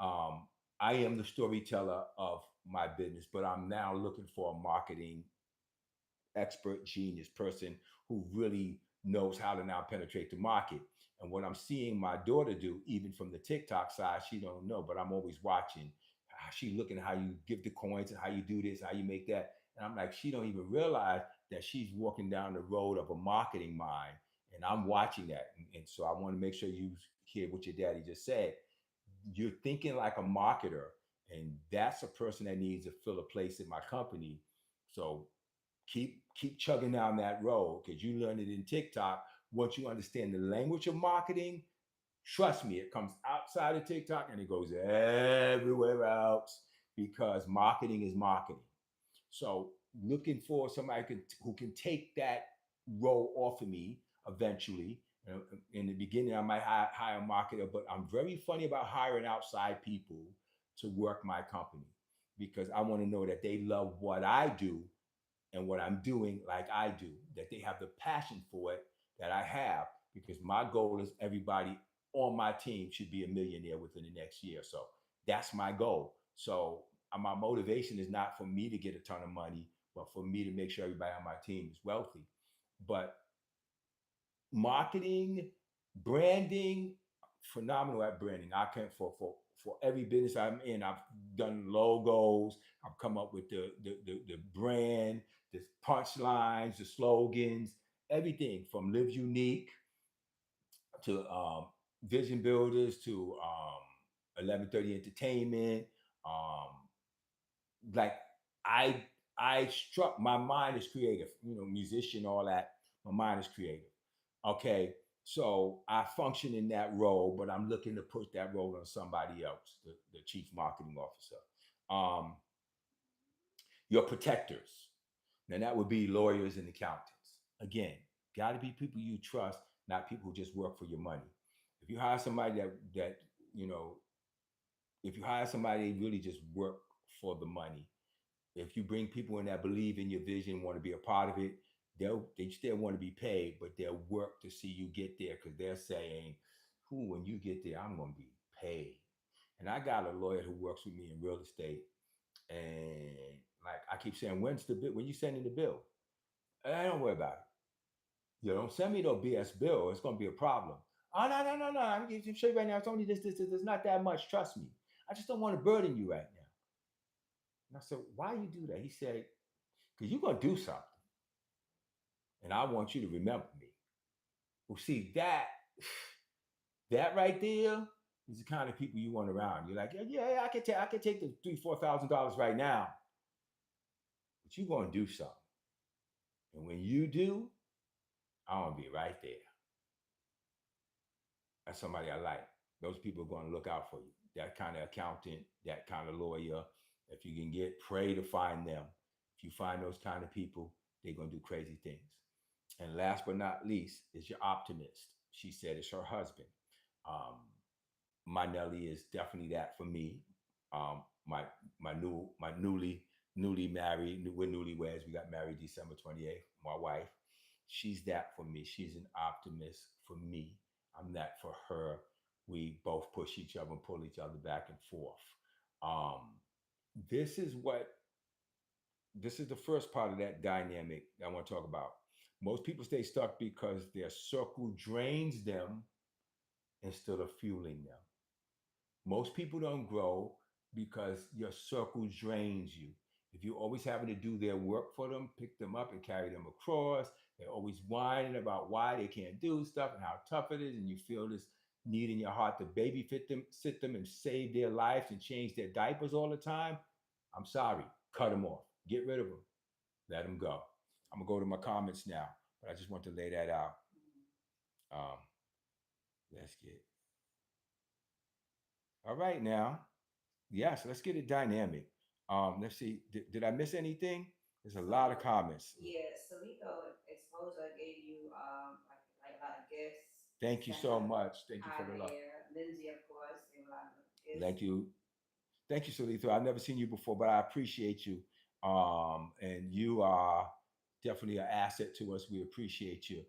S1: I am the storyteller of my business, but I'm now looking for a marketing expert, genius person who really knows how to now penetrate the market. And what I'm seeing my daughter do, even from the TikTok side, she don't know, but I'm always watching. She looking at how you give the coins and how you do this, how you make that. And I'm like, she don't even realize that she's walking down the road of a marketing mind. And I'm watching that. And so I want to make sure you hear what your daddy just said. You're thinking like a marketer, and that's a person that needs to fill a place in my company. So keep chugging down that road, because you learn it in TikTok. Once you understand the language of marketing, trust me, it comes outside of TikTok and it goes everywhere else, because marketing is marketing. So looking for somebody who can take that role off of me eventually. In the beginning, I might hire a marketer, but I'm very funny about hiring outside people to work my company, because I want to know that they love what I do and what I'm doing like I do, that they have the passion for it that I have, because my goal is everybody on my team should be a millionaire within the next year. So that's my goal. So my motivation is not for me to get a ton of money, but for me to make sure everybody on my team is wealthy. But marketing, branding, phenomenal at branding. I can for every business I'm in, I've done logos. I've come up with the brand, the punchlines, the slogans, everything from Live Unique to Vision Builders to 1130 Entertainment. Um, like I I struck my mind is creative, musician, all that. My mind is creative. Okay. So I function in that role, but I'm looking to put that role on somebody else, the chief marketing officer. Um, your protectors. Now that would be lawyers and accountants. Again, gotta be people you trust, not people who just work for your money. If you hire somebody that you know, if you hire somebody really just work for the money, if you bring people in that believe in your vision, want to be a part of it, they still want to be paid, but they'll work to see you get there because they're saying, "Who, when you get there, I'm going to be paid." And I got a lawyer who works with me in real estate, and like I keep saying, when's the bill? When you sending the bill? I don't worry about it. You don't send me no BS bill. It's going to be a problem. Oh no! I'm going to show you right now. It's only this. There's not that much. Trust me. I just don't want to burden you right now. And I said, why you do that? He said, because you're going to do something. And I want you to remember me. Well, see, that right there is the kind of people you want around. You're like, yeah, I can take the $3,000-$4,000 right now. But you're going to do something. And when you do, I'm going to be right there. That's somebody I like. Those people are going to look out for you. That kind of accountant, that kind of lawyer. If you can pray to find them. If you find those kind of people, they're going to do crazy things. And last but not least is your optimist. She said it's her husband. Um, my Nelly is definitely that for me. My newly married. We're newlyweds. We got married December 28th. My wife, she's that for me. She's an optimist for me. I'm that for her. We both push each other and pull each other back and forth. Um, this is what this is the first part of that dynamic I want to talk about. Most people stay stuck because their circle drains them instead of fueling them. Most people don't grow because your circle drains you. If you're always having to do their work for them, pick them up and carry them across, they're always whining about why they can't do stuff and how tough it is, and you feel this need in your heart to baby sit them and save their lives and change their diapers all the time. I'm sorry, cut them off. Get rid of them. Let them go. I'm gonna go to my comments now, but I just want to lay that out. Um, let's get all right now. Yes, let's get it dynamic. Let's see. Did I miss anything? There's a lot of comments.
S2: Yeah, Salito Exposure gave you like a lot of gifts.
S1: Thank you so much. Thank you for the love.
S2: Lindsay, of course, gave a lot of gifts.
S1: Thank you. Thank you, Salito. I've never seen you before, but I appreciate you. And you are definitely an asset to us. We appreciate you.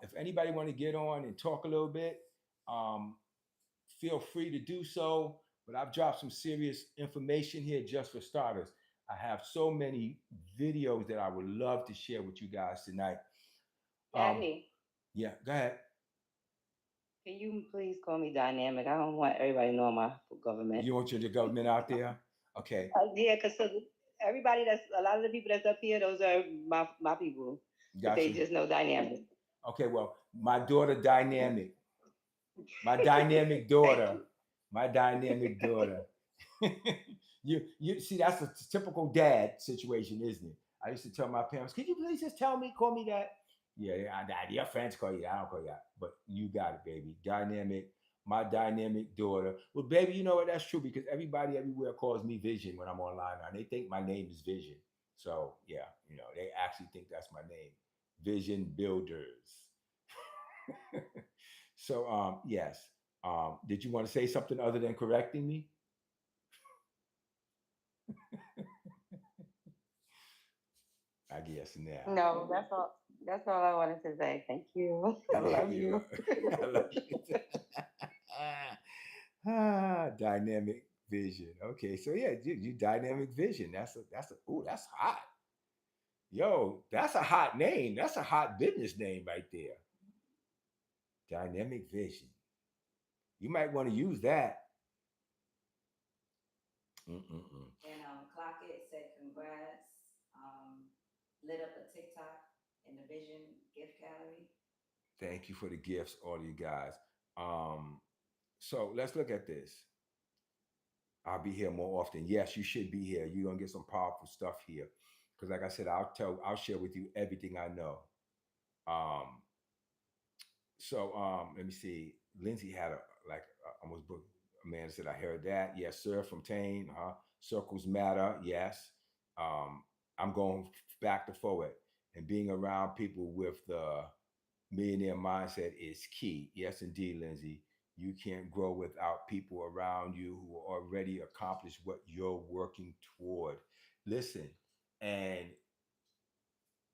S1: If anybody want to get on and talk a little bit, um, feel free to do so. But I've dropped some serious information here just for starters. I have so many videos that I would love to share with you guys tonight.
S3: Daddy,
S1: Yeah, go ahead.
S3: can you please call me Dynamic? I don't want everybody knowing my government.
S1: You want your government out there? Okay.
S3: Yeah, because everybody a lot of the people that's up here, those are my people. But they just know Dynamic.
S1: Okay, well, my daughter Dynamic. My dynamic daughter. My dynamic daughter. you see, that's a typical dad situation, isn't it? I used to tell my parents, could you please just call me that? Yeah, your friends call you that. I don't call you that. But you got it, baby. Dynamic, my dynamic daughter. Well, baby, you know what? That's true because everybody everywhere calls me Vision when I'm online now. They think my name is Vision. So yeah, they actually think that's my name. Vision Builders. So yes. Did you want to say something other than correcting me? I guess now.
S3: No, that's all. That's all I wanted to say. Thank you. I love you.
S1: I love you. Dynamic vision. Okay, so yeah, you dynamic vision. That's hot. Yo, that's a hot name. That's a hot business name right there. Dynamic vision. You might want to use that. Mm-mm-mm.
S2: And Clockett said congrats. Lit up a TikTok in the Vision gift gallery.
S1: Thank you for the gifts, all of you guys. Um, so let's look at this. I'll be here more often. Yes, you should be here. You're gonna get some powerful stuff here. Because like I said, I'll share with you everything I know. Um, let me see. Lindsay had almost booked. Amanda said, I heard that. Yes, sir, from Tane. Circles matter. Yes. I'm going back to forward and being around people with the millionaire mindset is key. Yes, indeed, Lindsay. You can't grow without people around you who already accomplished what you're working toward. Listen, and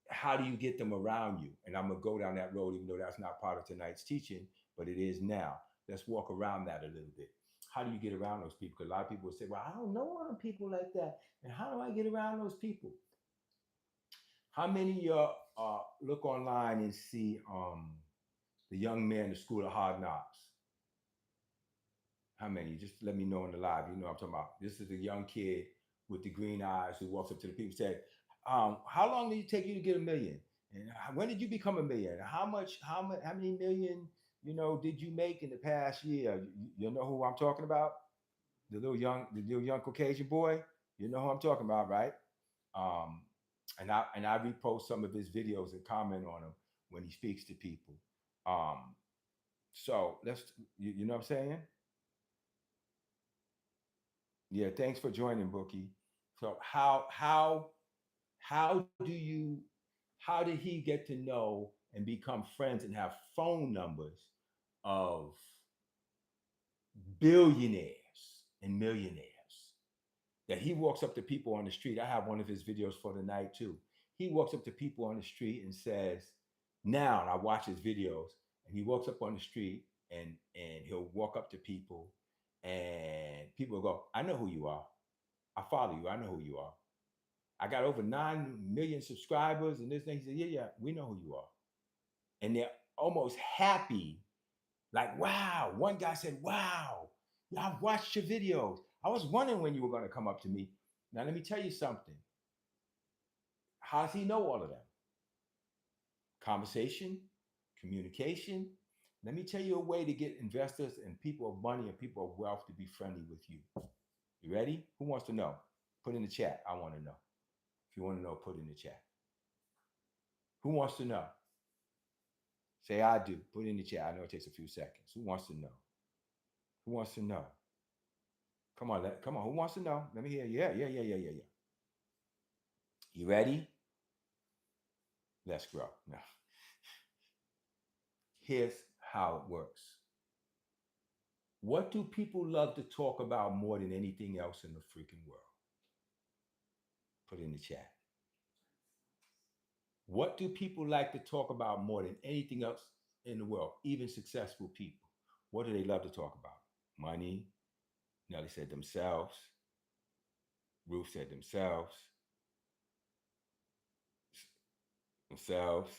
S1: how do you get them around you? And I'm gonna go down that road, even though that's not part of tonight's teaching, but it is now. Let's walk around that a little bit. How do you get around those people? Because a lot of people say, well, I don't know other people like that. And how do I get around those people? How many of you look online and see the young man in the School of Hard Knocks? How many? Just let me know in the live. You know what I'm talking about. This is a young kid with the green eyes who walks up to the people and said, how long did it take you to get a million? And when did you become a million? How many million, did you make in the past year? You know who I'm talking about? The little young Caucasian boy. You know who I'm talking about, right? Um, and I repost some of his videos and comment on them when he speaks to people. So you know what I'm saying? Yeah, thanks for joining, Bookie. So how did he get to know and become friends and have phone numbers of billionaires and millionaires? That he walks up to people on the street. I have one of his videos for the night too. He walks up to people on the street and says, now, and I watch his videos, and he walks up on the street and he'll walk up to people and people will go, I know who you are. I follow you. I know who you are. I got over 9 million subscribers and this thing. He said, yeah, we know who you are. And they're almost happy. Like, wow. One guy said, wow, yeah, I've watched your videos. I was wondering when you were going to come up to me. Now, let me tell you something. How does he know all of them? Conversation, communication. Let me tell you a way to get investors and people of money and people of wealth to be friendly with you. You ready? Who wants to know? Put in the chat. I want to know. If you want to know, put in the chat. Who wants to know? Say I do. Put in the chat. I know it takes a few seconds. Who wants to know? Who wants to know? Come on, come on. Who wants to know? Let me hear. Yeah. You ready? Let's grow. Now, here's how it works. What do people love to talk about more than anything else in the freaking world? Put in the chat. What do people like to talk about more than anything else in the world, even successful people? What do they love to talk about? Money. Nelly said themselves. Ruth said themselves. Themselves.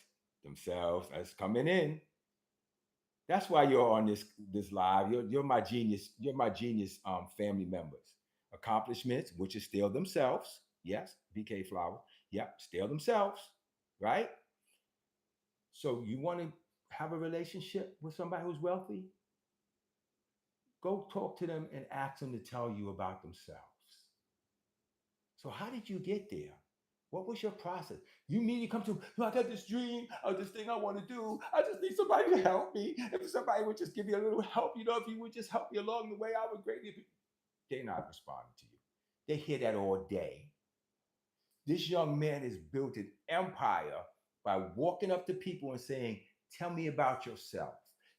S1: That's coming in. That's why you're on this live. You're my genius. You're my genius family members. Accomplishments, which is still themselves. Yes, BK Flower. Yep, still themselves. Right? So you want to have a relationship with somebody who's wealthy? Go talk to them and ask them to tell you about themselves. So how did you get there? What was your process? You immediately come to, I got this dream of this thing I want to do. I just need somebody to help me. If somebody would just give me a little help, if you would just help me along the way, I would greatly. They're not responding to you. They hear that all day. This young man has built an empire by walking up to people and saying, tell me about yourself.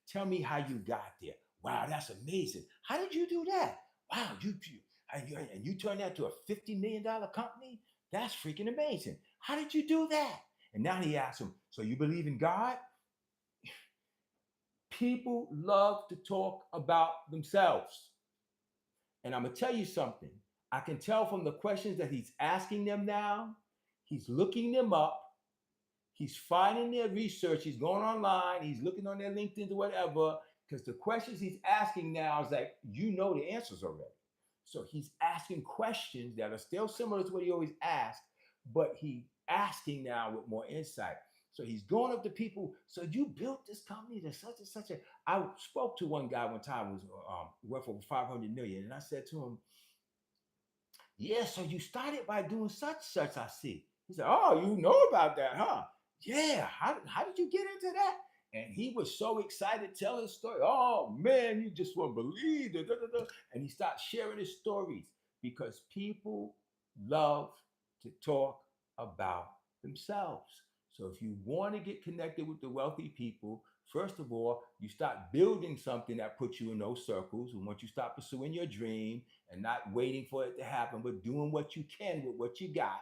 S1: Tell me how you got there. Wow, that's amazing. How did you do that? Wow, and you turned that to a $50 million company? That's freaking amazing. How did you do that? And now he asks him, so you believe in God? People love to talk about themselves. And I'm going to tell you something. I can tell from the questions that he's asking them now, he's looking them up He's finding their research. He's going online. He's looking on their LinkedIn or whatever. Because the questions he's asking now is like, you know the answers already. So he's asking questions that are still similar to what he always asked, but he asking now with more insight. So he's going up to people. So you built this company to such and such a. I spoke to one guy one time who was worth over 500 million, and I said to him, "Yeah, so you started by doing such. I see." He said, "Oh, you know about that, huh? Yeah. How did you get into that?" And he was so excited to tell his story. Oh man, you just won't believe it. And he started sharing his stories because people love to talk about themselves. So if you want to get connected with the wealthy people, first of all, you start building something that puts you in those circles. And once you start pursuing your dream and not waiting for it to happen, but doing what you can with what you got.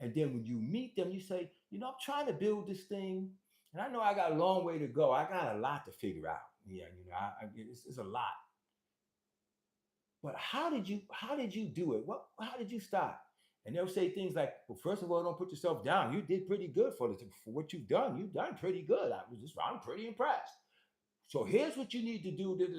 S1: And then when you meet them, you say, I'm trying to build this thing. And I know I got a long way to go. I got a lot to figure out. Yeah, it's a lot. But how did you do it? How did you start? And they'll say things like, well, first of all, don't put yourself down. You did pretty good for what you've done. You've done pretty good. I'm pretty impressed. So here's what you need to do.